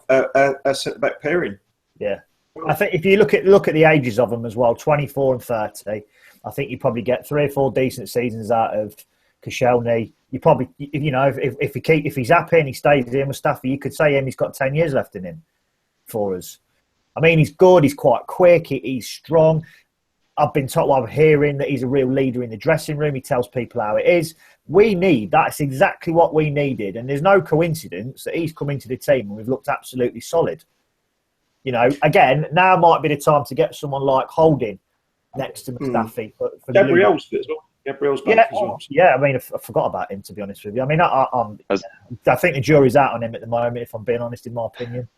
Speaker 1: centre-back pairing.
Speaker 3: Yeah. I think if you look at the ages of them as well, 24 and 30, I think you probably get 3 or 4 decent seasons out of Koscielny. You probably, if he's happy and he stays in Mustafi, you could say he's got 10 years left in him for us. I mean, he's good. He's quite quick. He's strong. I've been told, I'm hearing that he's a real leader in the dressing room. He tells people how it is. That's exactly what we needed. And there's no coincidence that he's come into the team and we've looked absolutely solid. You know, again, now might be the time to get someone like Holding next to Mustafi. For
Speaker 1: Gabriel's fit as well. Gabriel's back as well.
Speaker 3: Yeah, I mean, I forgot about him, to be honest with you. I mean, I think the jury's out on him at the moment, if I'm being honest, in my opinion.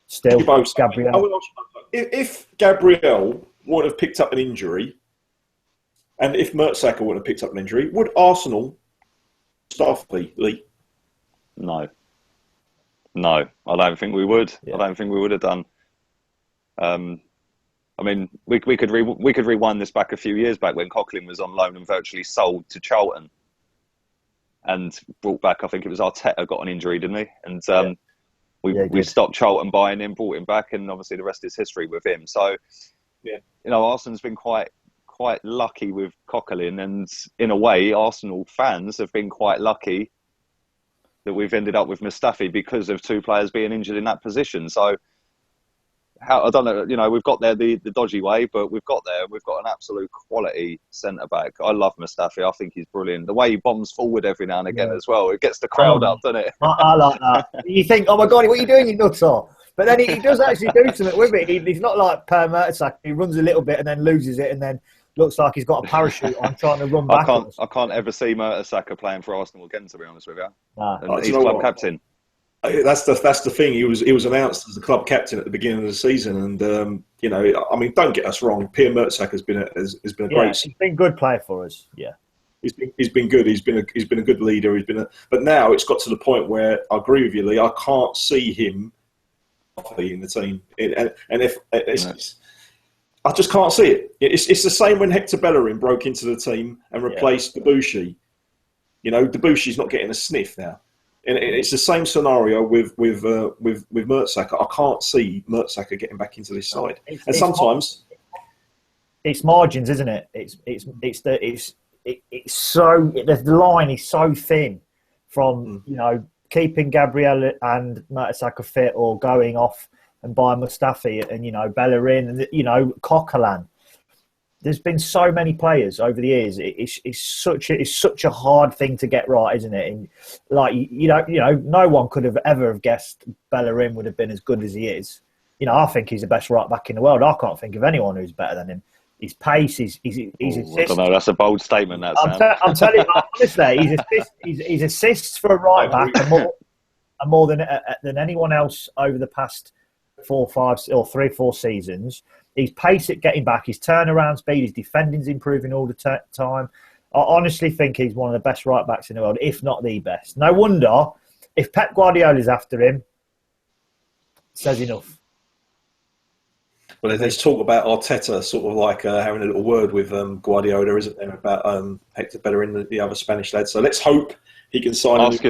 Speaker 3: Still, Gabriel.
Speaker 1: If Gabriel would have picked up an injury, and if Mertesacker would have picked up an injury, would Arsenal start Lee?
Speaker 2: No, I don't think we would. Yeah. I don't think we would have done. I mean, we could rewind this back a few years back when Coughlin was on loan and virtually sold to Charlton, and brought back. I think it was Arteta got an injury, didn't he? And we stopped Charlton buying him, brought him back, and obviously the rest is history with him. So. Yeah, you know, Arsenal's been quite lucky with Coughlin, and in a way, Arsenal fans have been quite lucky that we've ended up with Mustafi because of 2 players being injured in that position. So, I don't know. You know, we've got there the dodgy way, but we've got there. We've got an absolute quality centre back. I love Mustafi. I think he's brilliant. The way he bombs forward every now and again as well, it gets the crowd up, doesn't it?
Speaker 3: I like that. You think, oh my God, what are you doing, you nutter? But then he does actually do something with it. He's not like Per Mertesacker. He runs a little bit and then loses it, and then looks like he's got a parachute on trying to run back.
Speaker 2: I can't ever see Mertesacker playing for Arsenal again, to be honest with you. And he's club captain.
Speaker 1: That's the thing. He was announced as the club captain at the beginning of the season, and you know, I mean, don't get us wrong. Pierre Mertesacker has been a great.
Speaker 3: He's been good player for us. Yeah,
Speaker 1: he's been good. He's been a good leader. But now it's got to the point where I agree with you, Lee. I can't see him in the team, I just can't see it. It's the same when Hector Bellerin broke into the team and replaced Debuchy. You know, Debushy's not getting a sniff now. And it's the same scenario with Mertesacker. I can't see Mertesacker getting back into this side. And sometimes
Speaker 3: it's margins, isn't it? It's so the line is so thin from you know, keeping Gabriel and Mertesacker fit, or going off and buying Mustafi and, you know, Bellerin and, you know, Coquelin. There's been so many players over the years. It's such a hard thing to get right, isn't it? And like, you know, no one could have ever guessed Bellerin would have been as good as he is. You know, I think he's the best right back in the world. I can't think of anyone who's better than him. His pace, his assists.
Speaker 2: I don't know. That's a bold statement. That
Speaker 3: I'm telling you, honestly, his assists for a right back are more than anyone else over the past 4, 5, or 3, 4 seasons. His pace at getting back, his turnaround speed, his defending's improving all the time. I honestly think he's one of the best right backs in the world, if not the best. No wonder if Pep Guardiola's after him, says enough.
Speaker 1: Well, there's talk about Arteta sort of like having a little word with Guardiola, isn't there, about Hector Bellerin, the other Spanish lad. So let's hope he can sign
Speaker 2: Ask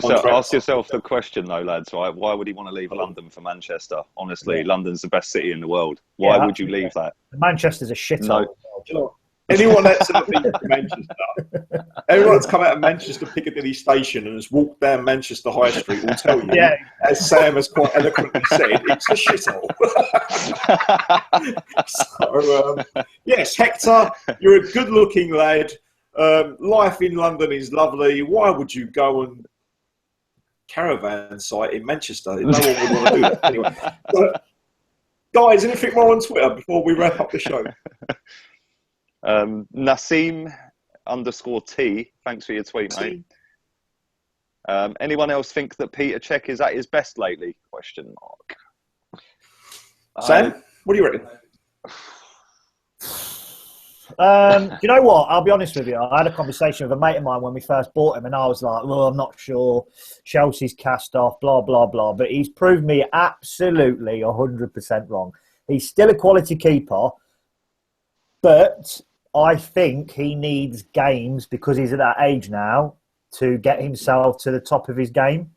Speaker 2: yourself the question, though, lads, right? Why would he want to leave London for Manchester? Honestly, London's the best city in the world. Why would you leave that?
Speaker 3: Manchester's a shithole.
Speaker 1: No. Anyone that's ever been to Manchester, everyone that's come out of Manchester Piccadilly Station and has walked down Manchester High Street will tell you, as Sam has quite eloquently said, it's a shithole. So, yes, Hector, you're a good-looking lad. Life in London is lovely. Why would you go and caravan site in Manchester? No one would want to do that anyway. But, guys, anything more on Twitter before we wrap up the show?
Speaker 2: Nassim _T, thanks for your tweet, mate. Anyone else think that Peter Cech is at his best lately? Question mark.
Speaker 1: Sam, what do you reckon?
Speaker 3: Do you know what? I'll be honest with you. I had a conversation with a mate of mine when we first bought him, and I was like, well, I'm not sure. Chelsea's cast off, blah, blah, blah. But he's proved me absolutely 100% wrong. He's still a quality keeper, but I think he needs games, because he's at that age now, to get himself to the top of his game.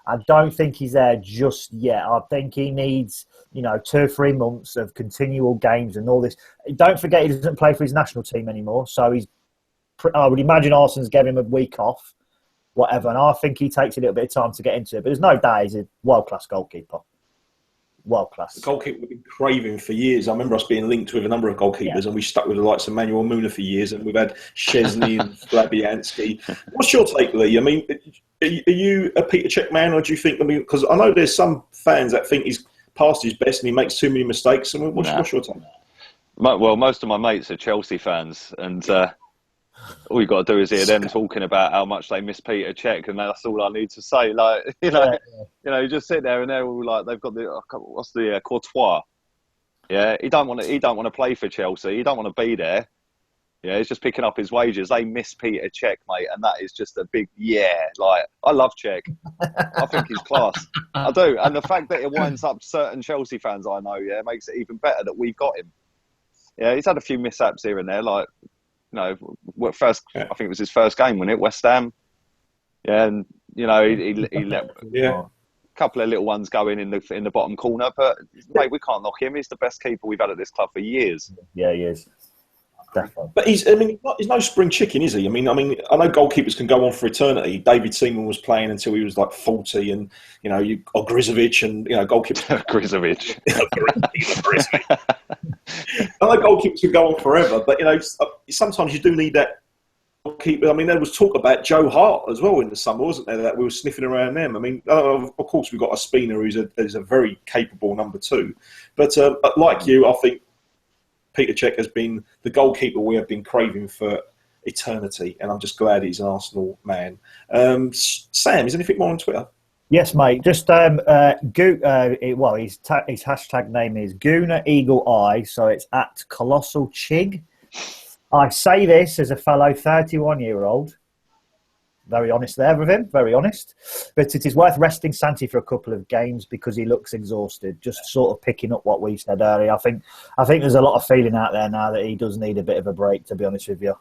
Speaker 3: I don't think he's there just yet. I think he needs, 2 or 3 months of continual games and all this. Don't forget, he doesn't play for his national team anymore. So I would imagine Arsenal's gave him a week off, whatever. And I think he takes a little bit of time to get into it. But there's no doubt he's a world-class goalkeeper. World class.
Speaker 1: The goalkeeper we've been craving for years. I remember us being linked with a number of goalkeepers, and we stuck with the likes of Manuel Muna for years, and we've had Szczesny and Fabianski. What's your take, Lee? I mean, are you a Peter Cech man, or do you think? I mean, because I know there's some fans that think he's past his best and he makes too many mistakes. I mean, what's your take?
Speaker 2: Well, most of my mates are Chelsea fans, and all you've got to do is hear them talking about how much they miss Peter Cech, and that's all I need to say. Like, you you just sit there and they're all like, they've got the Courtois. Yeah, he don't want to play for Chelsea. He don't want to be there. Yeah, he's just picking up his wages. They miss Peter Cech, mate, and that is just a big Like, I love Cech. I think he's class. I do, and the fact that it winds up certain Chelsea fans I know, makes it even better that we've got him. Yeah, he's had a few mishaps here and there, like. I think it was his first game, wasn't it? West Ham. Yeah, and he let a couple of little ones go in the bottom corner. But mate, we can't knock him. He's the best keeper we've had at this club for years.
Speaker 3: Yeah, he is. definitely.
Speaker 1: But he's no spring chicken, is he? I mean, I know goalkeepers can go on for eternity. David Seaman was playing until he was like 40, and or Grizovic, and goalkeepers.
Speaker 2: Grizovic.
Speaker 1: I know goalkeepers can go on forever, but sometimes you do need that goalkeeper. I mean, there was talk about Joe Hart as well in the summer, wasn't there? That we were sniffing around them. I mean, of course we've got Ospina, who's a very capable number 2, but like you, I think Peter Cech has been the goalkeeper we have been craving for eternity, and I'm just glad he's an Arsenal man. Sam, is anything more on Twitter?
Speaker 3: Yes, mate. Just his hashtag name is Gooner Eagle Eye, so it's at Colossal Chig. I say this as a fellow 31-year-old. Very honest there with him, very honest. But it is worth resting Santi for a couple of games because he looks exhausted. Just sort of picking up what we said earlier. I think there's a lot of feeling out there now that he does need a bit of a break, to be honest with you.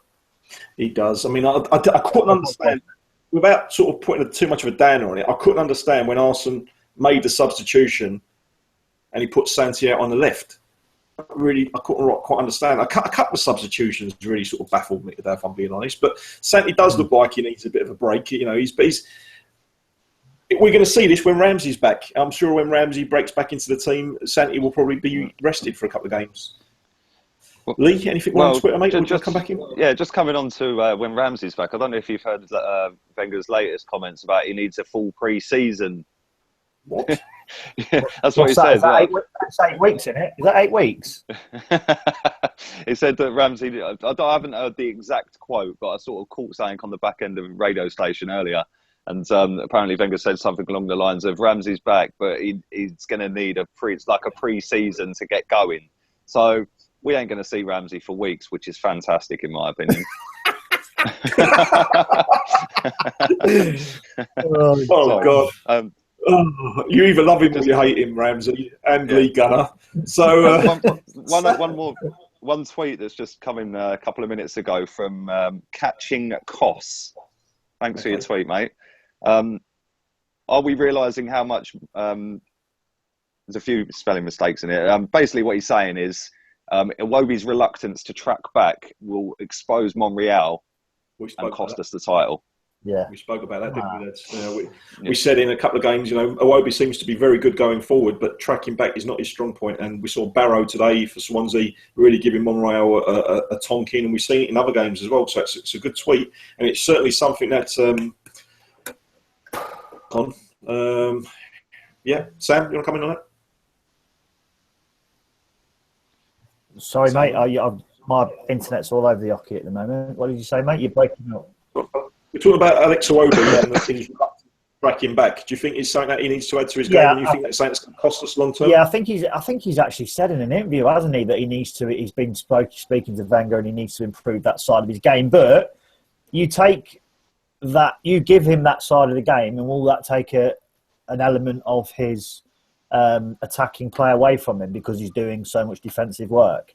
Speaker 1: He does. I mean, I couldn't understand, without sort of putting too much of a downer on it, I couldn't understand when Arsene made the substitution and he put Santi out on the left. Really, I couldn't quite understand. A couple of substitutions really sort of baffled me today, if I'm being honest. But Santi does look like he needs a bit of a break. We're going to see this when Ramsey's back. I'm sure when Ramsey breaks back into the team, Santi will probably be rested for a couple of games. Lee, anything more on Twitter, mate? Just come back in?
Speaker 2: Yeah, just coming on to when Ramsey's back. I don't know if you've heard Wenger's latest comments about he needs a full pre-season.
Speaker 1: What?
Speaker 2: Yeah, that's what he said.
Speaker 3: That's 8 weeks, isn't it? Is that 8 weeks?
Speaker 2: He said that Ramsey, I haven't heard the exact quote, but I sort of caught something on the back end of a radio station earlier. And apparently Wenger said something along the lines of Ramsey's back, but he's going to need a pre-season to get going. So we ain't going to see Ramsey for weeks, which is fantastic in my opinion.
Speaker 1: Oh, God. You either love him or you hate him, Ramsey, and Lee Gunner. So
Speaker 2: one tweet that's just come in a couple of minutes ago from Catching Koss. Thanks for your tweet, mate. Are we realising how much? There's a few spelling mistakes in it. Basically, what he's saying is Iwobi's reluctance to track back will expose Monreal and cost us the title.
Speaker 3: Yeah,
Speaker 1: we spoke about that, didn't we? We said in a couple of games, Iwobi seems to be very good going forward, but tracking back is not his strong point. And we saw Barrow today for Swansea really giving Monreal a tonking, and we've seen it in other games as well. So it's a good tweet, and it's certainly something that's yeah, Sam, you want to come in on that?
Speaker 3: Sorry, mate. My internet's all over the hockey at the moment. What did you say, mate? You're breaking up.
Speaker 1: We're talking about Alex Iwobi and he's tracking back. Do you think it's something that he needs to add to his game? And you think that's something that's going to cost us long term?
Speaker 3: Yeah, I think he's actually said in an interview, hasn't he, that he needs to. He's been speaking to Wenger and he needs to improve that side of his game. But you take that, you give him that side of the game, and will that take an element of his attacking play away from him because he's doing so much defensive work?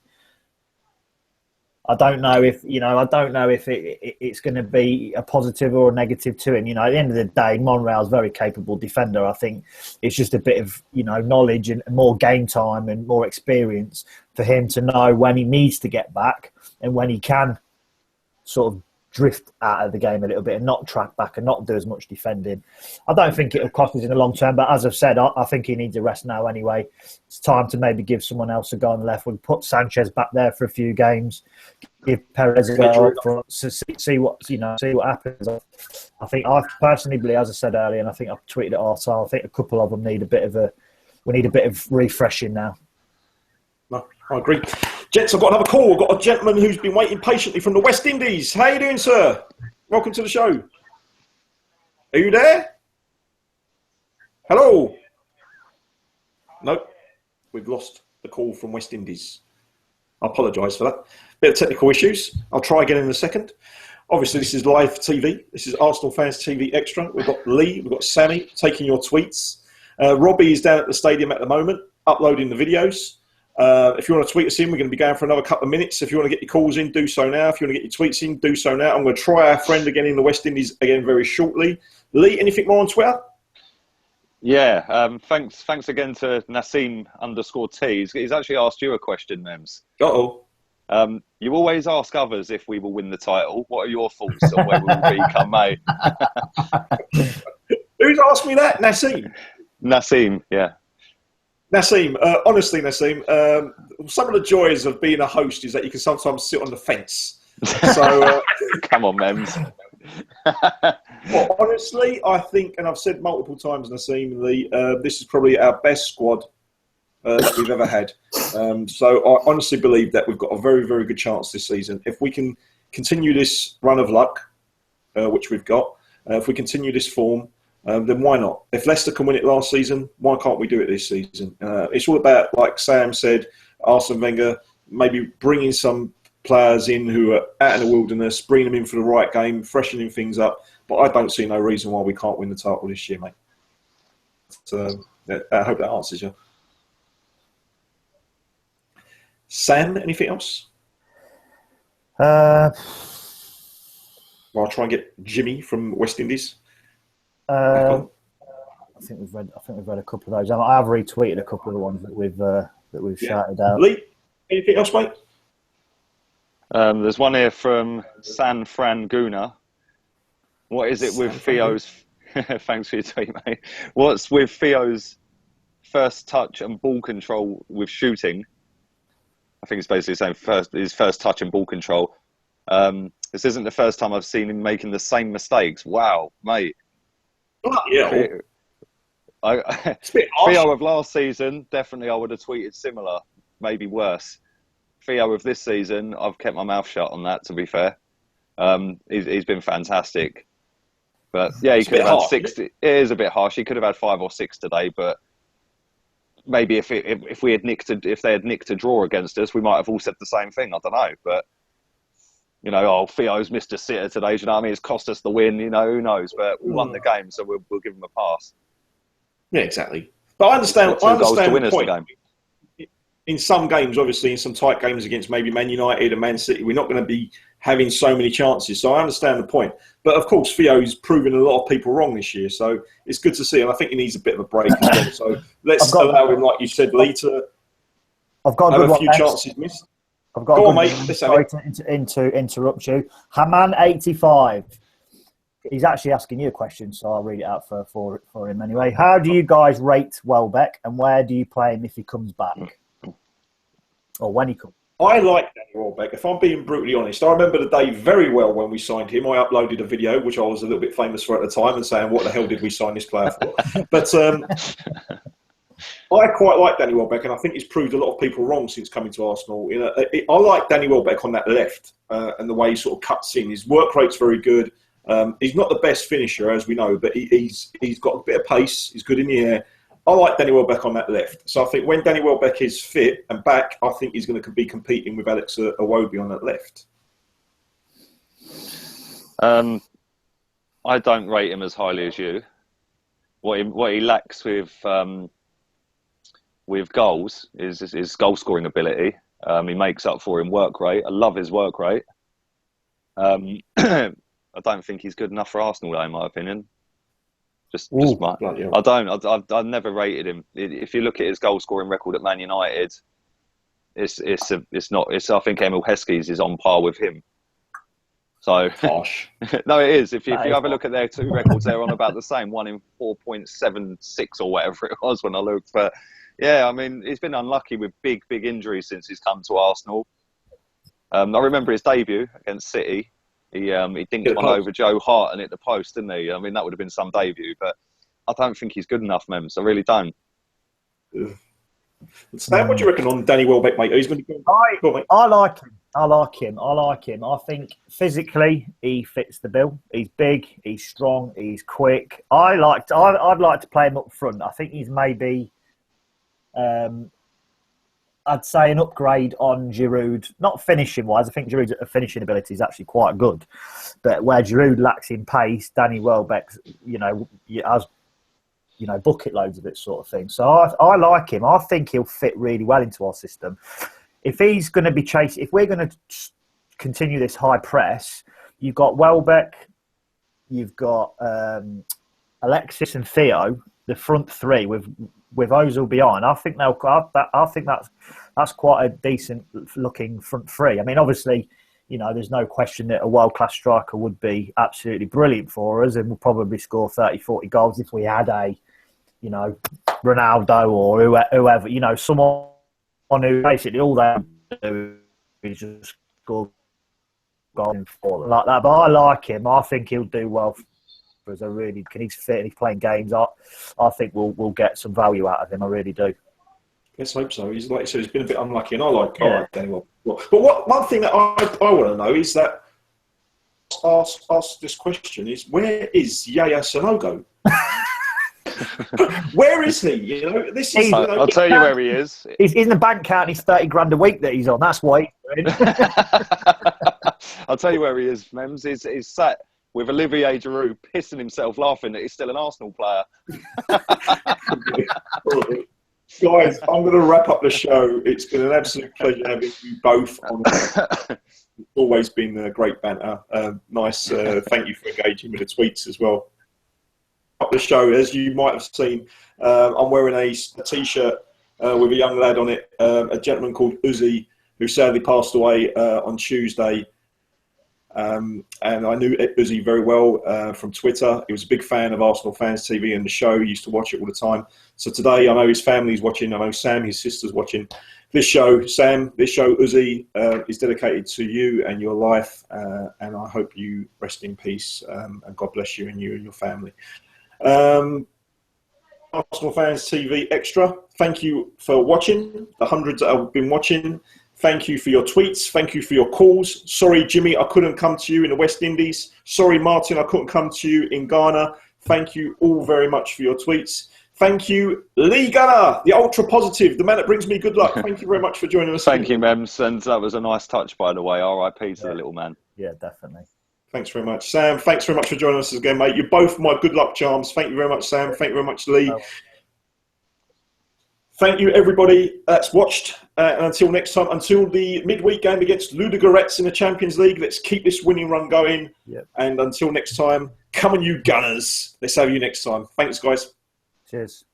Speaker 3: I don't know if it's going to be a positive or a negative to him. At the end of the day, Monreal's a very capable defender. I think it's just a bit of knowledge and more game time and more experience for him to know when he needs to get back and when he can sort of drift out of the game a little bit and not track back and not do as much defending. I don't think it'll cost us in the long term, but as I've said, I think he needs a rest now anyway. It's time to maybe give someone else a go on the left. We'll put Sanchez back there for a few games, give Perez a go up front, see what happens. I think I personally believe, as I said earlier, and I think I've tweeted it also, I think a couple of them need a bit of refreshing now.
Speaker 1: No, I agree. Gents, I've got another call. I've got a gentleman who's been waiting patiently from the West Indies. How are you doing, sir? Welcome to the show. Are you there? Hello? Nope. We've lost the call from West Indies. I apologise for that. Bit of technical issues. I'll try again in a second. Obviously, this is live TV. This is Arsenal Fans TV Extra. We've got Lee, we've got Sammy taking your tweets. Robbie is down at the stadium at the moment, uploading the videos. If you want to tweet us in, we're going to be going for another couple of minutes. If you want to get your calls in, do so now. If you want to get your tweets in, do so now. I'm going to try our friend again in the West Indies again very shortly. Lee, anything more on Twitter?
Speaker 2: Yeah, thanks again to Nassim_T. He's actually asked you a question, Mems.
Speaker 1: Uh-oh.
Speaker 2: You always ask others if we will win the title. What are your thoughts on where we will be come May?
Speaker 1: Who's asked me that?
Speaker 2: Nassim, yeah.
Speaker 1: Nassim, honestly, Nassim, some of the joys of being a host is that you can sometimes sit on the fence. So,
Speaker 2: come on, Mems.
Speaker 1: Well, honestly, I think, and I've said multiple times, Nassim, this is probably our best squad that we've ever had. So I honestly believe that we've got a very, very good chance this season. If we can continue this run of luck, which we've got, if we continue this form, then why not? If Leicester can win it last season, why can't we do it this season? It's all about, like Sam said, Arsene Wenger, maybe bringing some players in who are out in the wilderness, bringing them in for the right game, freshening things up. But I don't see no reason why we can't win the title this year, mate. So I hope that answers you. Sam, anything else?
Speaker 3: Well,
Speaker 1: I'll try and get Jimmy from West Indies.
Speaker 3: I think we've read a couple of those. I have retweeted a couple of the ones that we've shouted out.
Speaker 1: Lee, anything else, mate?
Speaker 2: There's one here from San Fran Guna. What is it with Theo's? Thanks for your tweet, mate. What's with Theo's first touch and ball control with shooting? I think it's basically saying his first touch and ball control. This isn't the first time I've seen him making the same mistakes. Wow, mate.
Speaker 1: Yeah.
Speaker 2: Theo of last season, definitely I would have tweeted similar, maybe worse. Theo of this season, I've kept my mouth shut on that, to be fair. He's been fantastic. But yeah, he could have had 6. It is a bit harsh. He could have had 5 or 6 today, but maybe if they had nicked a draw against us, we might have all said the same thing. I don't know, but Theo's missed a sitter today. Do you know what I mean? It's cost us the win. Who knows? But we won the game, so we'll give him a pass.
Speaker 1: Yeah, exactly. But I understand.
Speaker 2: Two goals to win us the game.
Speaker 1: In some games, obviously, in some tight games against maybe Man United and Man City, we're not going to be having so many chances. So I understand the point. But of course, Theo's proven a lot of people wrong this year. So it's good to see. And I think he needs a bit of a break as well. So let's allow him, like you said, Lee, to
Speaker 3: have a few
Speaker 1: chances missed.
Speaker 3: I've got a mate. Sorry to interrupt you. Haman85. He's actually asking you a question, so I'll read it out for him anyway. How do you guys rate Welbeck, and where do you play him if he comes back? Or when he comes?
Speaker 1: I like Danny Welbeck. If I'm being brutally honest, I remember the day very well when we signed him. I uploaded a video, which I was a little bit famous for at the time, and saying, what the hell did we sign this player for? But I quite like Danny Welbeck, and I think he's proved a lot of people wrong since coming to Arsenal. I like Danny Welbeck on that left and the way he sort of cuts in. His work rate's very good. He's not the best finisher, as we know, but he's got a bit of pace. He's good in the air. I like Danny Welbeck on that left. So I think when Danny Welbeck is fit and back, I think he's going to be competing with Alex Iwobi on that left.
Speaker 2: I don't rate him as highly as you. What he lacks with goals is his goal scoring ability. He makes up for in work rate. I love his work rate. I don't think he's good enough for Arsenal, though, in my opinion. I've never rated him. If you look at his goal scoring record at Man United, it's not. I think Emil Heskey's is on par with him. So
Speaker 1: harsh.
Speaker 2: No, it is. If you have a look at their 2 records, they're on about the same. One in 4.76 or whatever it was when I looked. But yeah, I mean, he's been unlucky with big injuries since he's come to Arsenal. I remember his debut against City. He dinked one over Joe Hart and hit the post, didn't he? I mean, that would have been some debut, but I don't think he's good enough, Mems. I really don't.
Speaker 1: Stan, what do you reckon on Danny Welbeck, mate? He's going to go.
Speaker 3: I like him. I think physically he fits the bill. He's big, he's strong, he's quick. I'd like to play him up front. I think he's maybe I'd say an upgrade on Giroud, not finishing-wise. I think Giroud's finishing ability is actually quite good. But where Giroud lacks in pace, Danny Welbeck, has, bucket loads of it sort of thing. So I like him. I think he'll fit really well into our system. If he's going to be chasing, if we're going to continue this high press, you've got Welbeck, you've got Alexis and Theo, the front 3 with Ozil behind. I think that's quite a decent looking front three. I mean, obviously, you know, there's no question that a world-class striker would be absolutely brilliant for us and would probably score 30, 40 goals if we had a, you know, Ronaldo or whoever, you know, someone who basically all they do is just score goals for them like that. But I like him. I think he'll do well for us. I really can. He's fit and he's playing games. I think we'll get some value out of him. I really do.
Speaker 1: Let's hope so. He's like you said, he's been a bit unlucky, and I like Danny well. But one thing that I want to know is that ask this question is, where is Yaya Sanogo? Where is he? You know, this is.
Speaker 2: I'll tell you where he is.
Speaker 3: He's in the bank counting his 30 grand a week that he's on. That's why he's doing.
Speaker 2: I'll tell you where he is, Mems. He's sat with Olivier Giroud, pissing himself, laughing that he's still an Arsenal player.
Speaker 1: Guys, I'm going to wrap up the show. It's been an absolute pleasure having you both on. It's always been a great banter. Nice. Thank you for engaging with the tweets as well. Up the show, as you might have seen, I'm wearing a T-shirt with a young lad on it, a gentleman called Uzi, who sadly passed away on Tuesday. And I knew Uzi very well from Twitter. He was a big fan of ArsenalFanTV and the show. He used to watch it all the time. So today, I know his family's watching. I know Sam, his sister's watching. This show, Sam, this show, Uzi, is dedicated to you and your life. And I hope you rest in peace. And God bless you and your family. ArsenalFanTV Extra, thank you for watching. The hundreds that have been watching. Thank you for your tweets. Thank you for your calls. Sorry, Jimmy, I couldn't come to you in the West Indies. Sorry, Martin, I couldn't come to you in Ghana. Thank you all very much for your tweets. Thank you, Lee Gunner, the ultra positive, the man that brings me good luck. Thank you very much for joining us.
Speaker 2: Thank you, Mems. And that was a nice touch, by the way. R.I.P. to the little man.
Speaker 3: Yeah, definitely.
Speaker 1: Thanks very much. Sam, thanks very much for joining us again, mate. You're both my good luck charms. Thank you very much, Sam. Thank you very much, Lee. Thank you, everybody that's watched. And until next time, until the midweek game against Ludogorets in the Champions League, let's keep this winning run going.
Speaker 3: Yep.
Speaker 1: And until next time, come on, you Gunners. Let's have you next time. Thanks, guys.
Speaker 3: Cheers.